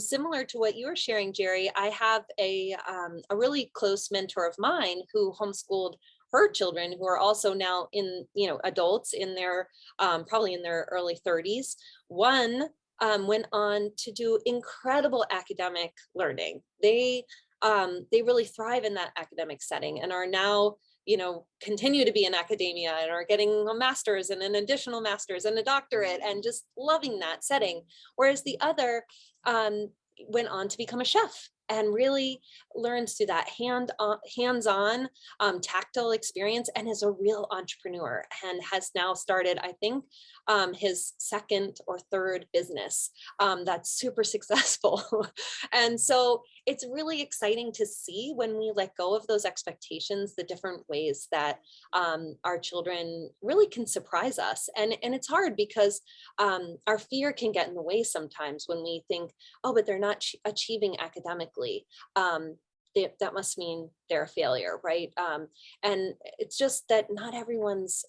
similar to what you were sharing, Jerry, I have a really close mentor of mine who homeschooled her children, who are also now adults in their probably in their early 30s. One went on to do incredible academic learning. They really thrive in that academic setting and are now, continue to be in academia and are getting a master's and an additional master's and a doctorate and just loving that setting. Whereas the other went on to become a chef and really learns through that hands-on tactile experience, and is a real entrepreneur and has now started, I think, his second or third business that's super successful. And so it's really exciting to see, when we let go of those expectations, the different ways that our children really can surprise us. And it's hard because our fear can get in the way sometimes when we think, oh, but they're not achieving academically. That must mean they're a failure, right? And it's just that not everyone's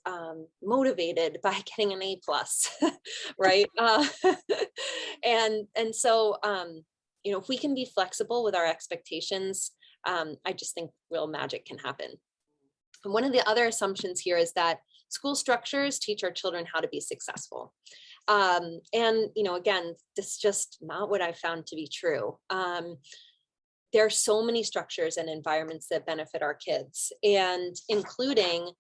motivated by getting an A+, right? And so, if we can be flexible with our expectations, I just think real magic can happen. And one of the other assumptions here is that school structures teach our children how to be successful. And, again, this is just not what I've found to be true. There are so many structures and environments that benefit our kids, and including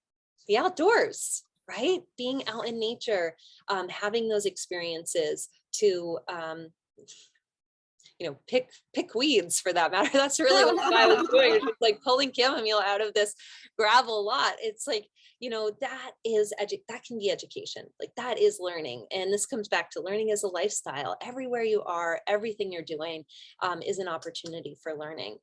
the outdoors, right? Being out in nature, having those experiences to, pick weeds, for that matter. That's really what I was doing. It's just like pulling chamomile out of this gravel lot. It's like, that can be education. Like, that is learning. And this comes back to learning as a lifestyle. Everywhere you are, everything you're doing is an opportunity for learning.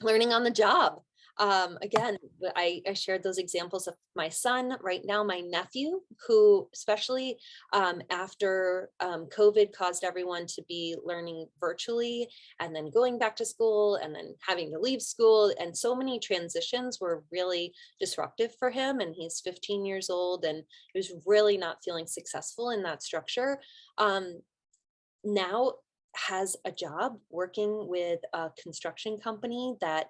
Learning on the job. Again, I shared those examples of my son. Right now, my nephew, who, especially after COVID caused everyone to be learning virtually and then going back to school and then having to leave school, and so many transitions were really disruptive for him. And he's 15 years old and he was really not feeling successful in that structure. Now has a job working with a construction company that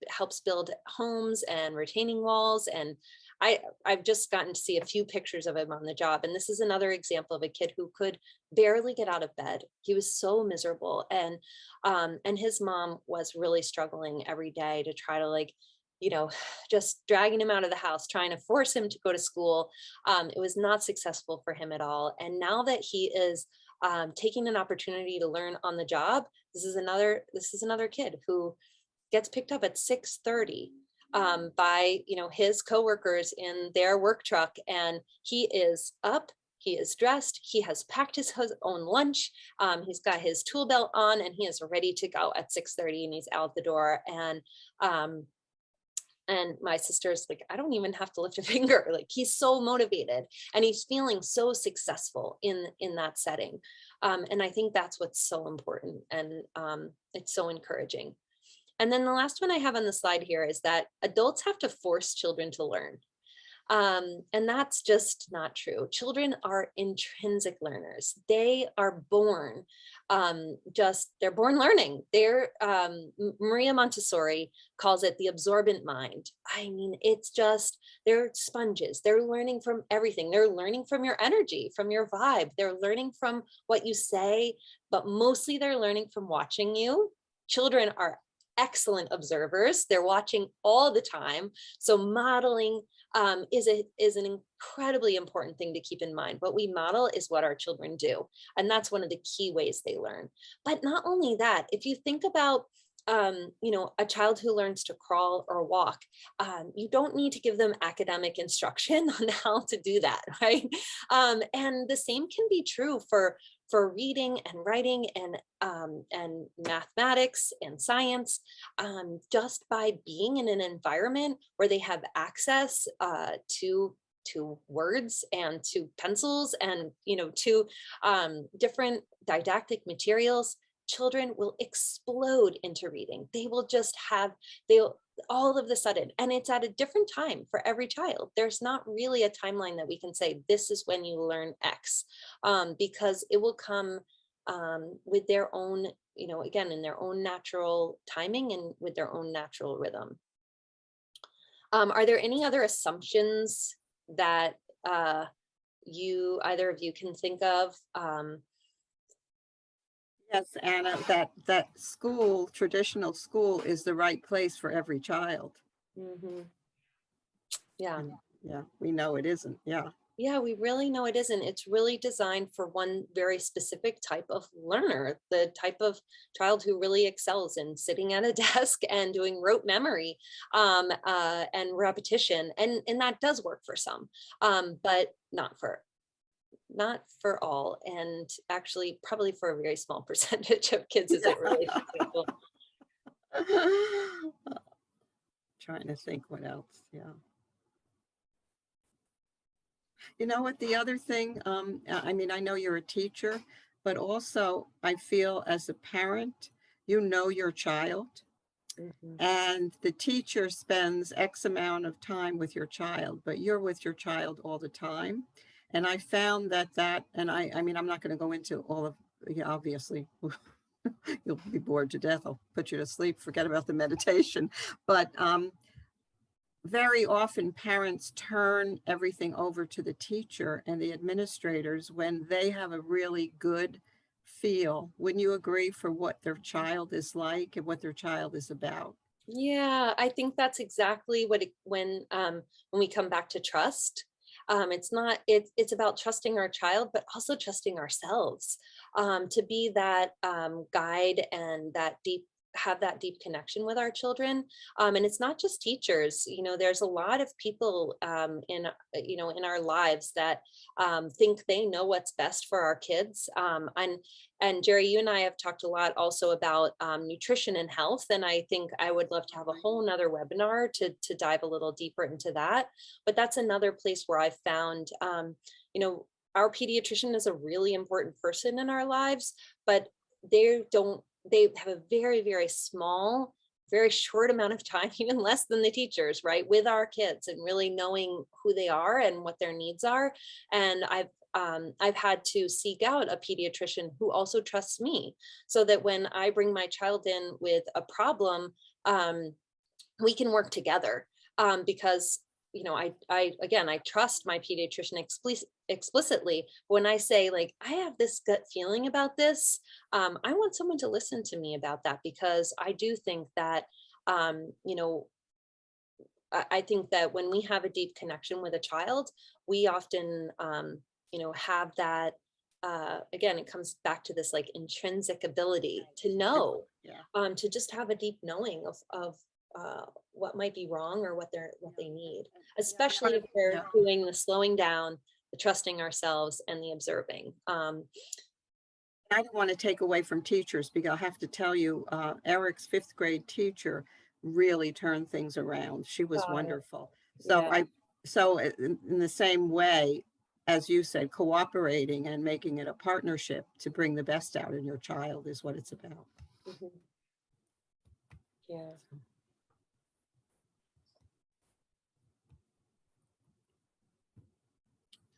helps build homes and retaining walls. And I've just gotten to see a few pictures of him on the job. And this is another example of a kid who could barely get out of bed. He was so miserable. And his mom was really struggling every day to try to just dragging him out of the house, trying to force him to go to school. It was not successful for him at all. And now that he is taking an opportunity to learn on the job, this is another kid who gets picked up at 6:30 by his coworkers in their work truck, and he is up, he is dressed, he has packed his own lunch, he's got his tool belt on, and he is ready to go at 6:30, and he's out the door. And my sister's like, I don't even have to lift a finger. Like, he's so motivated and he's feeling so successful in that setting. And I think that's what's so important, and it's so encouraging. And then the last one I have on the slide here is that adults have to force children to learn. And that's just not true. Children are intrinsic learners. They are born, they're born learning. Maria Montessori calls it the absorbent mind. I mean, it's just, they're sponges. They're learning from everything. They're learning from your energy, from your vibe. They're learning from what you say, but mostly they're learning from watching you. Children are excellent observers. They're watching all the time. So modeling is an incredibly important thing to keep in mind. What we model is what our children do. And that's one of the key ways they learn. But not only that, if you think about a child who learns to crawl or walk, you don't need to give them academic instruction on how to do that, right? And the same can be true for reading and writing and mathematics and science, just by being in an environment where they have access to words and to pencils and to different didactic materials. Children will explode into reading. They will just they'll all of the sudden, and it's at a different time for every child. There's not really a timeline that we can say, this is when you learn X, because it will come with their own, again, in their own natural timing and with their own natural rhythm. Are there any other assumptions that either of you can think of. Yes, Anna, that school, traditional school, is the right place for every child. Mhm. Yeah. And yeah, we know it isn't. Yeah. Yeah, we really know it isn't. It's really designed for one very specific type of learner, the type of child who really excels in sitting at a desk and doing rote memory, and repetition. And that does work for some, but not for all. And actually, probably for a very small percentage of kids is it really successful. Trying to think what else. Yeah. You know what, the other thing, I mean, I know you're a teacher, but also I feel as a parent, you know your child, Mhm. and the teacher spends X amount of time with your child, but you're with your child all the time. And I found and I mean, I'm not going to go into all of, yeah, obviously, you'll be bored to death. I'll put you to sleep, forget about the meditation. But very often parents turn everything over to the teacher and the administrators when they have a really good feel. Wouldn't you agree, for what their child is like and what their child is about? Yeah, I think that's exactly what when we come back to trust. It's about trusting our child, but also trusting ourselves, to be that guide and have that deep connection with our children. And it's not just teachers. There's a lot of people in our lives that think they know what's best for our kids. And Jerry, you and I have talked a lot also about nutrition and health. And I think I would love to have a whole nother webinar to dive a little deeper into that. But that's another place where I've found, our pediatrician is a really important person in our lives, but they have a very, very small, very short amount of time, even less than the teachers, right, with our kids and really knowing who they are and what their needs are. And I've had to seek out a pediatrician who also trusts me, so that when I bring my child in with a problem, we can work together, because I trust my pediatrician explicitly. When I say, like, I have this gut feeling about this, I want someone to listen to me about that, because I do think that I think that when we have a deep connection with a child, we often have that, again, it comes back to this like intrinsic ability to know, Yeah. to just have a deep knowing of what might be wrong or what they need, especially if they're Yeah. doing the slowing down, the trusting ourselves, and the observing. I don't want to take away from teachers, because I'll have to tell you, Eric's 5th grade teacher really turned things around. She was Got it. wonderful. Yeah. So in the same way, as you said, cooperating and making it a partnership to bring the best out in your child is what it's about. Mhm. Yeah.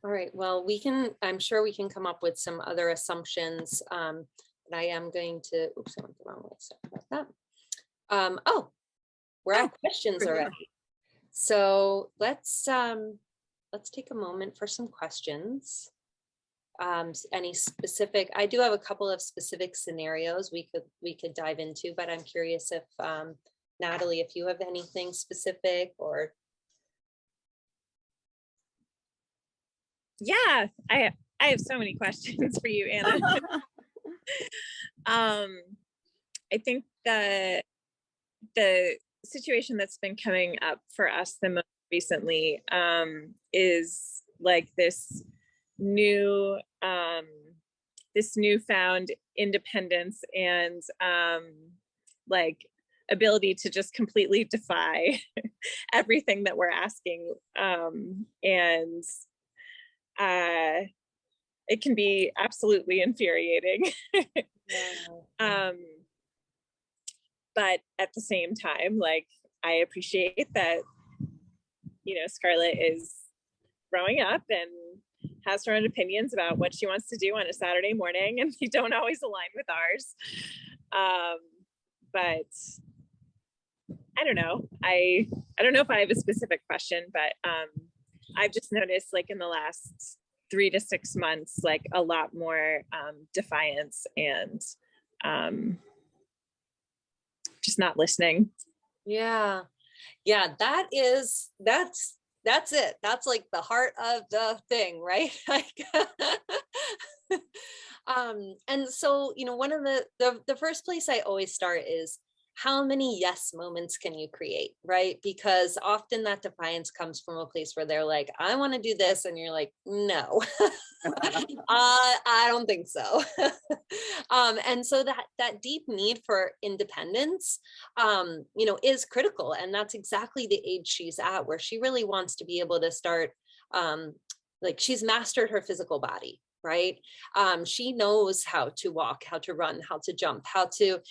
All right, well, I'm sure we can come up with some other assumptions. But I am going to, oops, I went the wrong way. Sorry about that. Oh, we're at questions we're here. already. So let's take a moment for some questions. Any specific, I do have a couple of specific scenarios we could dive into, but I'm curious if Natalie, if you have anything specific or. Yeah, I have so many questions for you, Anna. I think that the situation that's been coming up for us the most recently is like this newfound independence and like ability to just completely defy everything that we're asking, and it can be absolutely infuriating. But at the same time, like, I appreciate that, Scarlett is growing up and has her own opinions about what she wants to do on a Saturday morning, and we don't always align with ours. But I don't know. I don't know if I have a specific question, but I've just noticed, like, in the last 3 to 6 months, like a lot more defiance and just not listening. Yeah. Yeah, that's it. That's like the heart of the thing, right? Like, and so, one of the first place I always start is, how many yes moments can you create, right? Because often that defiance comes from a place where they're like, I want to do this, and you're like, no, I don't think so. And so that deep need for independence, is critical, and that's exactly the age she's at, where she really wants to be able to start, like, she's mastered her physical body, right? She knows how to walk, how to run, how to jump, how to,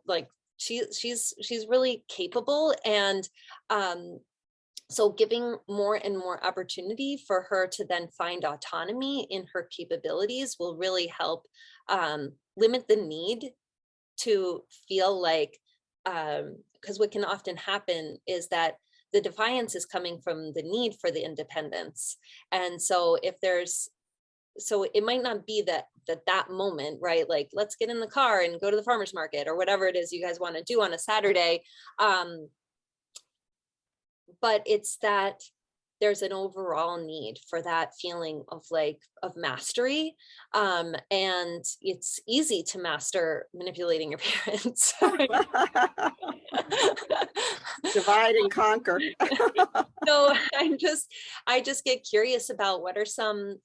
like, she's really capable. And so giving more and more opportunity for her to then find autonomy in her capabilities will really help limit the need to feel like, because what can often happen is that the defiance is coming from the need for the independence. And so so it might not be that moment, right? Like, let's get in the car and go to the farmer's market, or whatever it is you guys want to do on a Saturday. But it's that there's an overall need for that feeling of mastery. And it's easy to master manipulating your parents. Divide and conquer. So I just get curious about what are some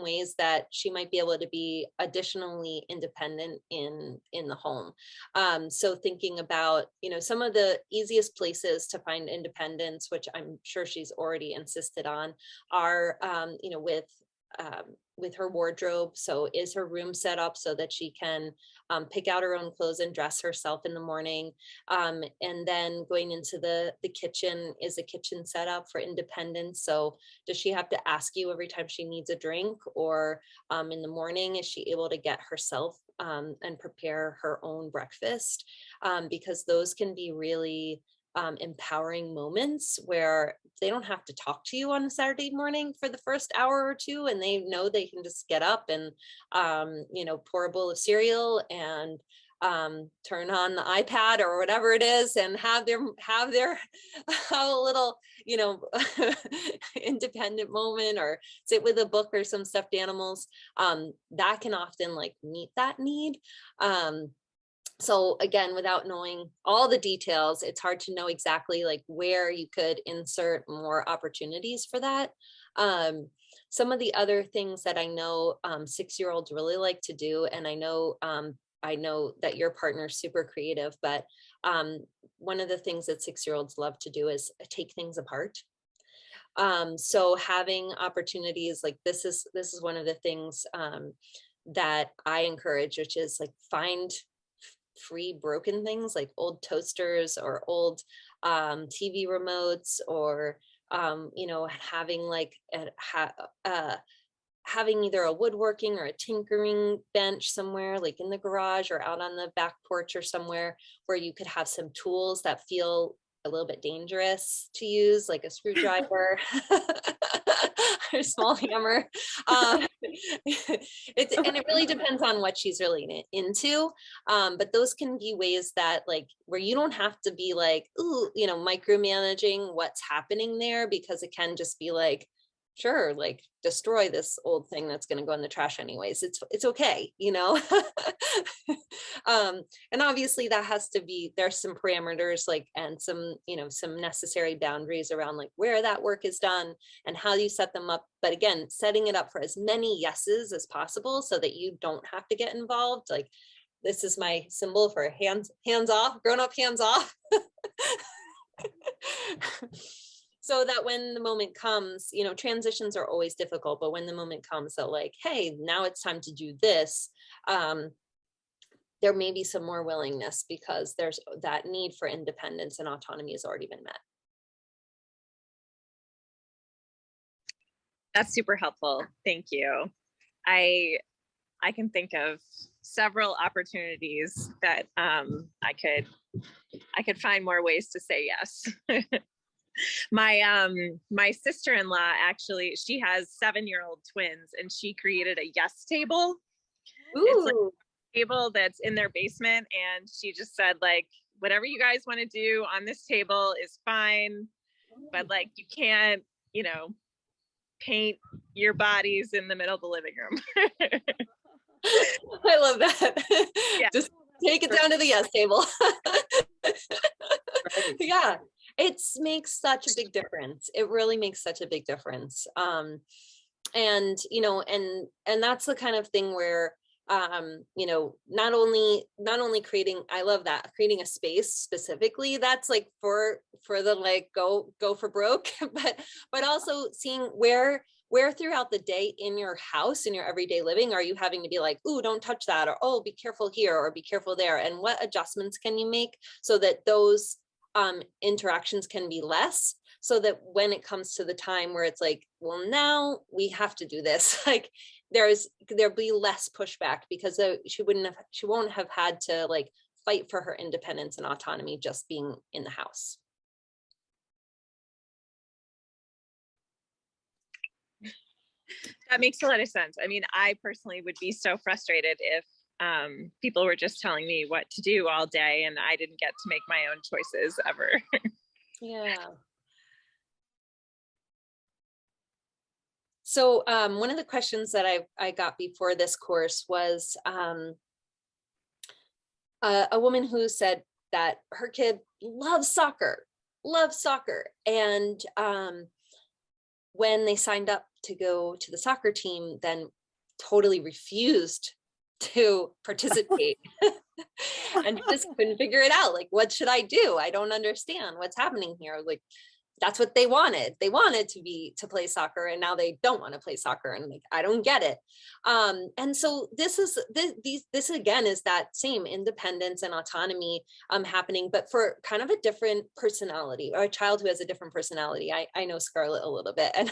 ways that she might be able to be additionally independent in the home. So thinking about, some of the easiest places to find independence, which I'm sure she's already insisted on, are, with her wardrobe. So is her room set up so that she can pick out her own clothes and dress herself in the morning? And then going into the kitchen, is a kitchen set up for independence? So does she have to ask you every time she needs a drink? Or in the morning, is she able to get herself and prepare her own breakfast? Because those can be really empowering moments where they don't have to talk to you on a Saturday morning for the first hour or two, and they know they can just get up and pour a bowl of cereal and turn on the iPad or whatever it is, and have a little independent moment, or sit with a book or some stuffed animals. That can often meet that need. So again, without knowing all the details, it's hard to know exactly where you could insert more opportunities for that. Some of the other things that I know 6-year-olds really like to do, and I know that your partner's super creative, but one of the things that 6-year-olds love to do is take things apart. So having opportunities like this is one of the things that I encourage, which is find free broken things like old toasters or old TV remotes, or having having either a woodworking or a tinkering bench somewhere, like in the garage or out on the back porch or somewhere, where you could have some tools that feel a little bit dangerous to use, like a screwdriver or a small hammer. And it really depends on what she's really into. But those can be ways that where you don't have to be micromanaging what's happening there, because it can just be sure, destroy this old thing that's going to go in the trash anyways. It's okay, and obviously that has to be, there's some parameters and some necessary boundaries around where that work is done and how you set them up. But again, setting it up for as many yeses as possible so that you don't have to get involved. This is my symbol for hands off, grown up hands off. So that when the moment comes, transitions are always difficult, but when the moment comes that hey, now it's time to do this, there may be some more willingness, because there's that need for independence and autonomy has already been met. That's super helpful. Thank you. I can think of several opportunities that I could find more ways to say yes. My sister-in-law, actually, she has 7-year-old twins, and she created a yes table. It's like Ooh, a table that's in their basement, and she just said, like, whatever you guys want to do on this table is fine, but like you can't, paint your bodies in the middle of the living room. I love that. Yeah. Just take it down to the yes table. Right. Yeah, it makes such a big difference. It really makes such a big difference. And that's the kind of thing where not only creating, I love that, creating a space specifically that's like for the like go for broke, but also seeing where throughout the day in your house, in your everyday living, are you having to be like, ooh, don't touch that, or oh, be careful here, or be careful there, and what adjustments can you make so that those interactions can be less, so that when it comes to the time where it's like, well, now we have to do this, like there'll be less pushback, because she won't have had to like fight for her independence and autonomy just being in the house. That makes a lot of sense. I mean, I personally would be so frustrated if people were just telling me what to do all day and I didn't get to make my own choices ever. Yeah. So one of the questions that I got before this course was a woman who said that her kid loves soccer, and when they signed up to go to the soccer team, then totally refused to participate and just couldn't figure it out. Like, what should I do? I don't understand what's happening here. Like, that's what they wanted. They wanted to play soccer, and now they don't want to play soccer. And like, I don't get it. And so this again is that same independence and autonomy happening, but for kind of a different personality, or a child who has a different personality. I know Scarlett a little bit, and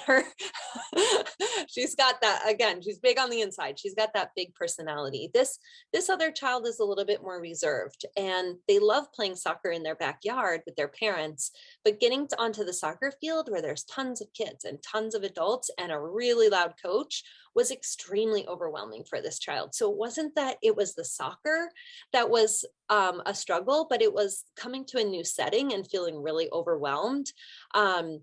she's got that, again, she's big on the inside. She's got that big personality. This other child is a little bit more reserved, and they love playing soccer in their backyard with their parents, but getting onto the soccer field where there's tons of kids and tons of adults and a really loud coach was extremely overwhelming for this child. So it wasn't that it was the soccer that was a struggle, but it was coming to a new setting and feeling really overwhelmed. And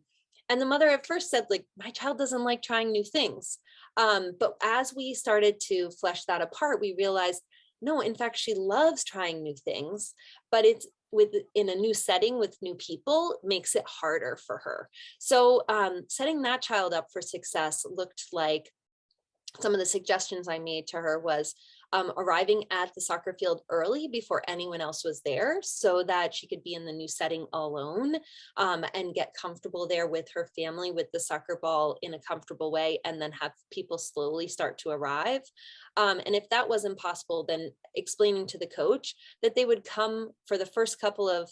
the mother at first said, like, my child doesn't like trying new things. But as we started to flesh that apart, we realized, no, in fact, she loves trying new things, but it's in a new setting with new people makes it harder for her. So setting that child up for success looked like, some of the suggestions I made to her was arriving at the soccer field early before anyone else was there, so that she could be in the new setting alone and get comfortable there with her family with the soccer ball in a comfortable way, and then have people slowly start to arrive. And if that wasn't possible, then explaining to the coach that they would come for the first couple of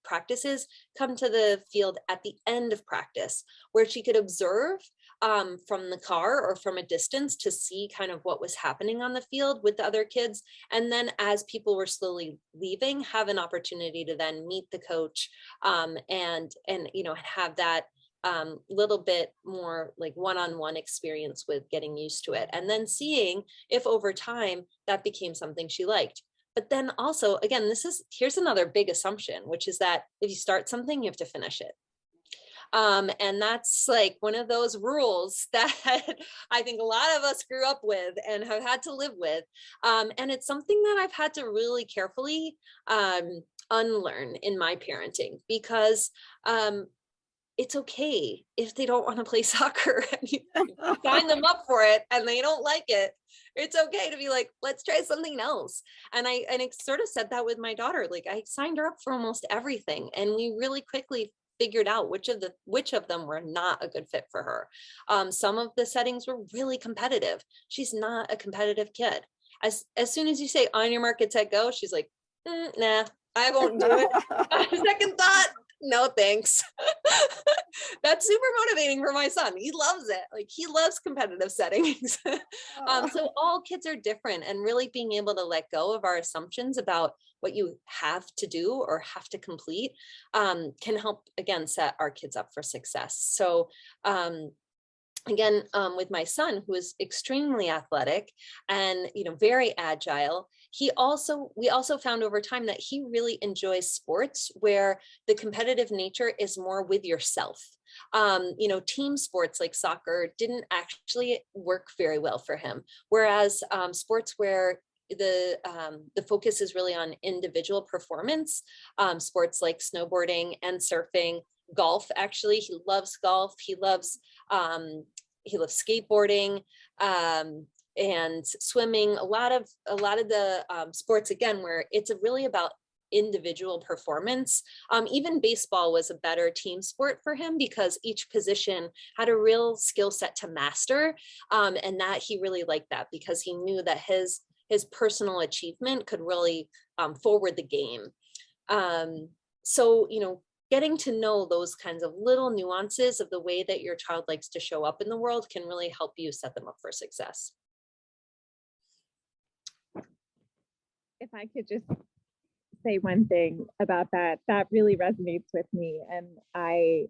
practices, come to the field at the end of practice, where she could observe from the car or from a distance to see kind of what was happening on the field with the other kids. And then as people were slowly leaving, have an opportunity to then meet the coach and have that little bit more like one-on-one experience with getting used to it. And then seeing if over time that became something she liked. But then also, again, here's another big assumption, which is that if you start something, you have to finish it. And that's like one of those rules that I think a lot of us grew up with and have had to live with. And it's something that I've had to really carefully unlearn in my parenting, because it's okay if they don't want to play soccer and you sign them up for it and they don't like it. It's okay to be like, let's try something else. And I sort of said that with my daughter. Like, I signed her up for almost everything, and we really quickly figured out which of them were not a good fit for her. Some of the settings were really competitive. She's not a competitive kid. As soon as you say on your mark, get set, go, she's like, nah, I won't do it. Second thought, No, thanks. That's super motivating for my son. He loves it. Like, he loves competitive settings. So all kids are different, and really being able to let go of our assumptions about what you have to do or have to complete can help, again, set our kids up for success. So again, with my son, who is extremely athletic and, very agile, we also found over time that he really enjoys sports where the competitive nature is more with yourself. Team sports like soccer didn't actually work very well for him. Whereas sports where the focus is really on individual performance, sports like snowboarding and surfing, golf, actually, he loves golf. He loves skateboarding, and swimming. A lot of the sports, again, where it's really about individual performance. Even baseball was a better team sport for him because each position had a real skill set to master, and that he really liked that because he knew that his personal achievement could really forward the game. So getting to know those kinds of little nuances of the way that your child likes to show up in the world can really help you set them up for success. If I could just say one thing about that really resonates with me. And I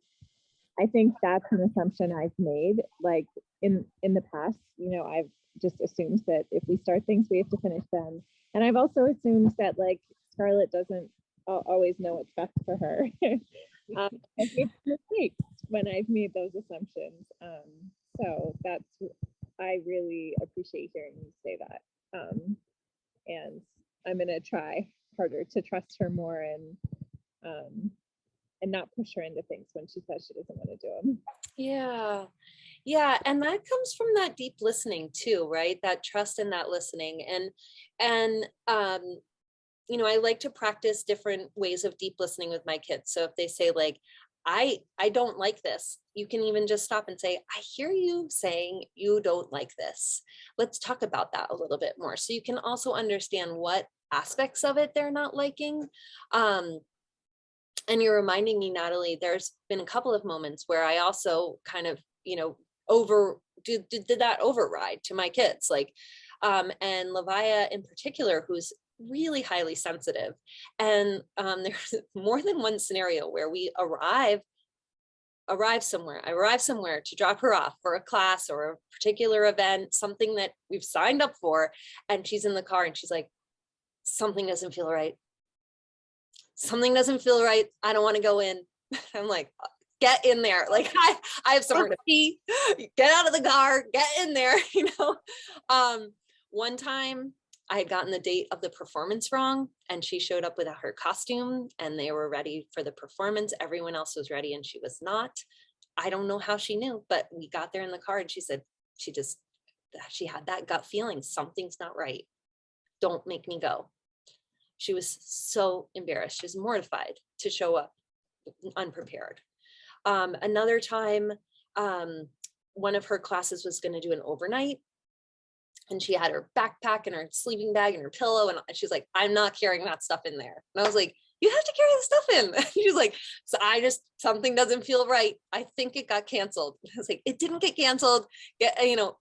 think that's an assumption I've made, like in the past, I've just assumed that if we start things, we have to finish them. And I've also assumed that, like, Scarlett doesn't always know what's best for her. I've made mistakes when I've made those assumptions. So I really appreciate hearing you say that. And I'm gonna try harder to trust her more and not push her into things when she says she doesn't want to do them. Yeah. And that comes from that deep listening too, right? That trust in that listening. And I like to practice different ways of deep listening with my kids. So if they say, like, I don't like this, you can even just stop and say, I hear you saying you don't like this. Let's talk about that a little bit more. So you can also understand what aspects of it they're not liking. And you're reminding me, Natalie, there's been a couple of moments where I also kind of, did that override to my kids, like, and Lavaya in particular, who's really highly sensitive. And there's more than one scenario where we arrive somewhere to drop her off for a class or a particular event, something that we've signed up for. And she's in the car and she's like, something doesn't feel right. Something doesn't feel right. I don't want to go in. I'm like, get in there. Like, I have somewhere to pee. Get out of the car, get in there. One time I had gotten the date of the performance wrong, and she showed up without her costume, and they were ready for the performance. Everyone else was ready and she was not. I don't know how she knew, but we got there in the car and she said she had that gut feeling, something's not right. Don't make me go. She was so embarrassed. She was mortified to show up unprepared. Another time, one of her classes was going to do an overnight, and she had her backpack and her sleeping bag and her pillow, and she's like, I'm not carrying that stuff in there. And I was like, you have to carry the stuff in. She's like, so something doesn't feel right. I think it got canceled. I was like, it didn't get canceled.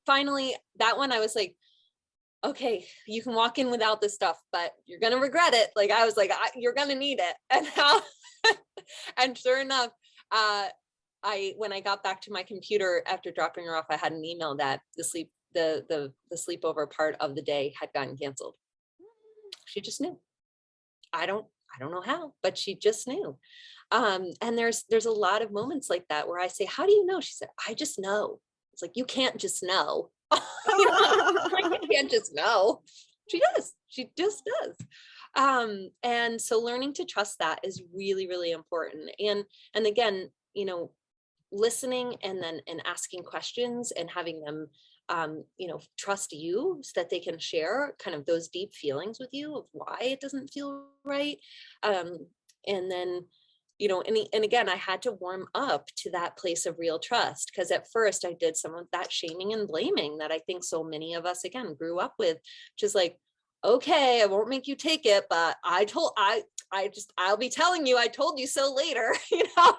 Finally that one, I was like, okay, you can walk in without this stuff, but you're going to regret it. Like, I was like, you're going to need it. And and sure enough, when I got back to my computer after dropping her off, I had an email that the sleepover part of the day had gotten canceled. She just knew. I don't know how, but she just knew. And there's a lot of moments like that where I say, how do you know? She said, I just know. It's like, you can't just know. You can't just know. She does. She just does. And so learning to trust that is really, really important. And again, listening and asking questions and having them trust you so that they can share kind of those deep feelings with you of why it doesn't feel right. And then, and again, I had to warm up to that place of real trust, because at first I did some of that shaming and blaming that I think so many of us, again, grew up with, which is like, okay, I won't make you take it, but I I'll be telling you, I told you so later, you know.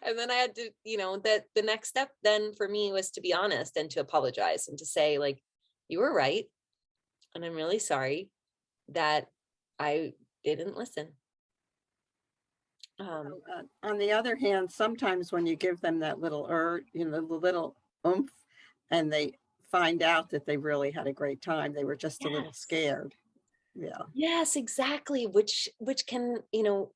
And then I had to, you know, that the next step then for me was to be honest and to apologize and to say, like, you were right. And I'm really sorry that I didn't listen. On the other hand, sometimes when you give them that little you know, the little oomph, and they find out that they really had a great time, they were just a little Yes. scared. Yeah. Yes, exactly. Which can, you know,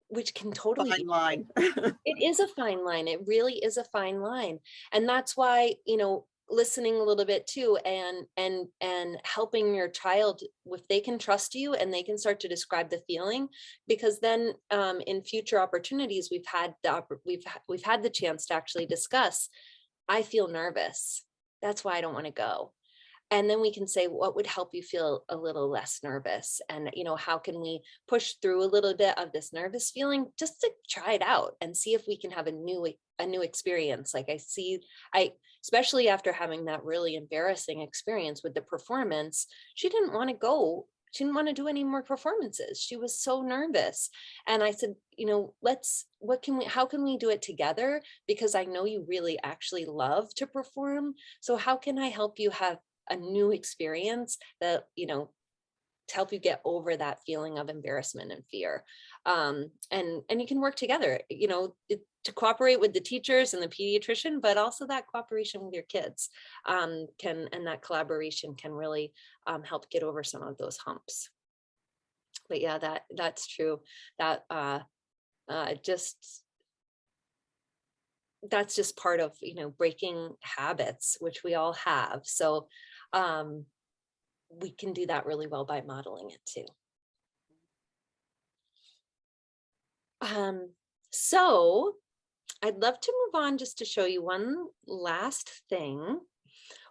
which can totally Fine be line. It is a fine line. It really is a fine line. And that's why, you know, listening a little bit too, and helping your child, if they can trust you and they can start to describe the feeling, because then in future opportunities, we've had the chance to actually discuss, I feel nervous. That's why I don't want to go. And then we can say, what would help you feel a little less nervous? And, you know, how can we push through a little bit of this nervous feeling just to try it out and see if we can have a new experience. Like especially after having that really embarrassing experience with the performance, she didn't want to go. She didn't want to do any more performances. She was so nervous. And I said, you know, how can we do it together? Because I know you really actually love to perform. So how can I help you have a new experience that, you know, to help you get over that feeling of embarrassment and fear. And you can work together, you know, to cooperate with the teachers and the pediatrician, but also that cooperation with your kids and that collaboration can really help get over some of those humps. But yeah, that's true. That that's just part of, you know, breaking habits, which we all have. So we can do that really well by modeling it too. So I'd love to move on just to show you one last thing,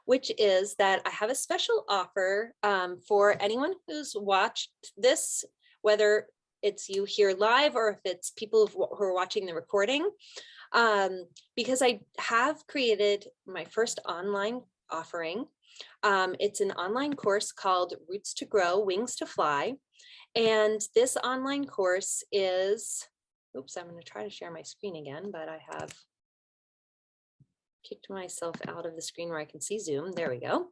which is that I have a special offer for anyone who's watched this, whether it's you here live or if it's people who are watching the recording, because I have created my first online offering. It's an online course called Roots to Grow, Wings to Fly. And this online course is, oops, I'm going to try to share my screen again, but I have kicked myself out of the screen where I can see Zoom. There we go.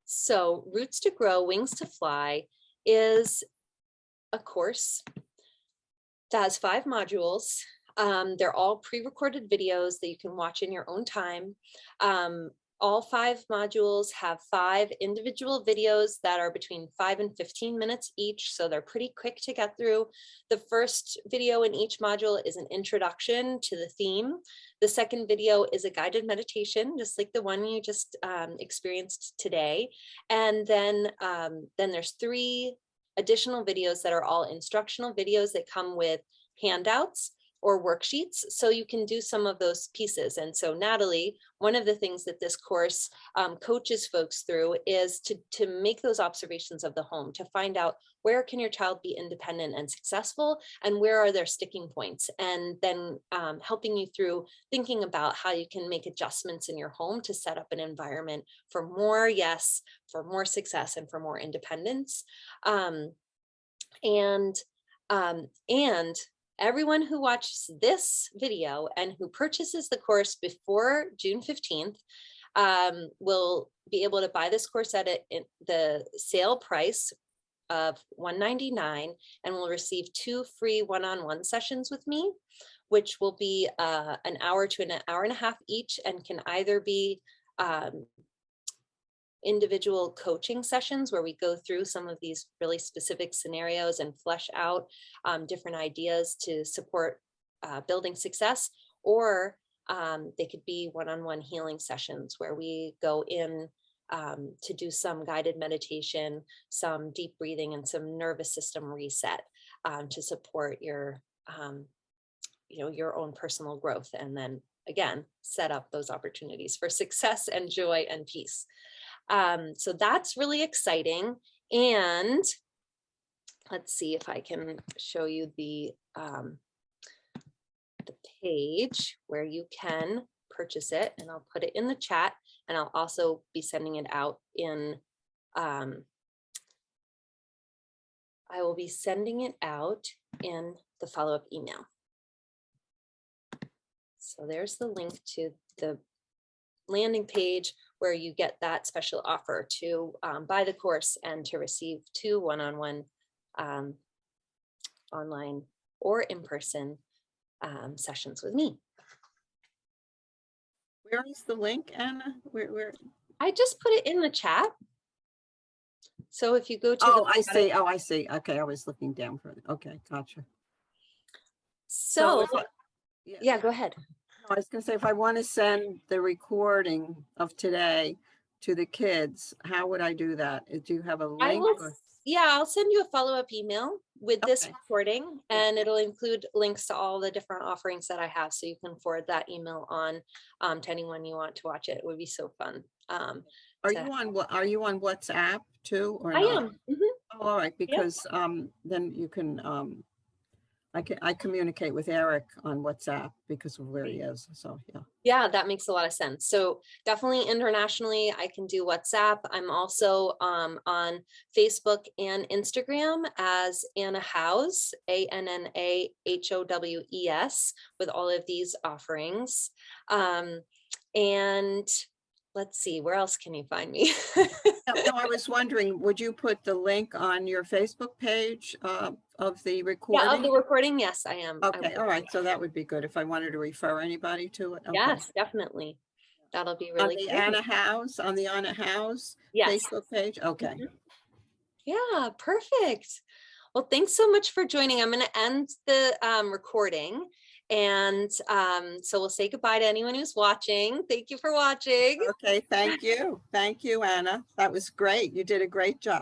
So Roots to Grow, Wings to Fly is a course that has 5 modules. They're all pre-recorded videos that you can watch in your own time. All 5 modules have 5 individual videos that are between 5 and 15 minutes each, so they're pretty quick to get through. The first video in each module is an introduction to the theme. The second video is a guided meditation, just like the one you just experienced today. And then there's 3 additional videos that are all instructional videos that come with handouts or worksheets, so you can do some of those pieces. And so Natalie, one of the things that this course coaches folks through is to make those observations of the home, to find out where can your child be independent and successful, and where are their sticking points, and then helping you through thinking about how you can make adjustments in your home to set up an environment for more yes, for more success, and for more independence. And everyone who watches this video and who purchases the course before June 15th will be able to buy this course at the sale price of $199 and will receive 2 free one-on-one sessions with me, which will be an hour to an hour and a half each, and can either be individual coaching sessions where we go through some of these really specific scenarios and flesh out different ideas to support building success, or they could be one-on-one healing sessions where we go in to do some guided meditation, some deep breathing, and some nervous system reset to support your your own personal growth, and then again set up those opportunities for success and joy and peace. So that's really exciting. And let's see if I can show you the page where you can purchase it, and I'll put it in the chat, and I'll also be sending it out in I will be sending it out in the follow-up email. So there's the link to the landing page where you get that special offer to buy the course and to receive 2 one-on-one online or in-person sessions with me. Where is the link, Anna? Where? I just put it in the chat. So if you go to Oh, I see. Oh, I see. Okay, I was looking down for it. Okay, gotcha. So if I- yeah, go ahead. I was going to say, if I want to send the recording of today to the kids, how would I do that? Do you have a I link? will, yeah, I'll send you a follow-up email with this Okay. recording, and it'll include links to all the different offerings that I have, so you can forward that email on to anyone you want to watch it. It would be so fun. Are you on WhatsApp too, or I not? am. Mhm. Oh, all right, because then you can I communicate with Eric on WhatsApp because of where he is. So yeah. Yeah, that makes a lot of sense. So definitely internationally, I can do WhatsApp. I'm also on Facebook and Instagram as Anna Howes, ANNAHOWES, with all of these offerings. And let's see, where else can you find me? No, I was wondering, would you put the link on your Facebook page of the recording? Yeah, of the recording, yes, I am. Okay, all right, so that would be good if I wanted to refer anybody to it. Okay. Yes, definitely. That'll be really on the great. Anna Howes, on the Anna Howes Yes. Facebook page. Okay. Mhm. Yeah, perfect. Well, thanks so much for joining. I'm going to end the recording. And so we'll say goodbye to anyone who's watching. Thank you for watching. Okay, thank you. Thank you, Anna. That was great. You did a great job.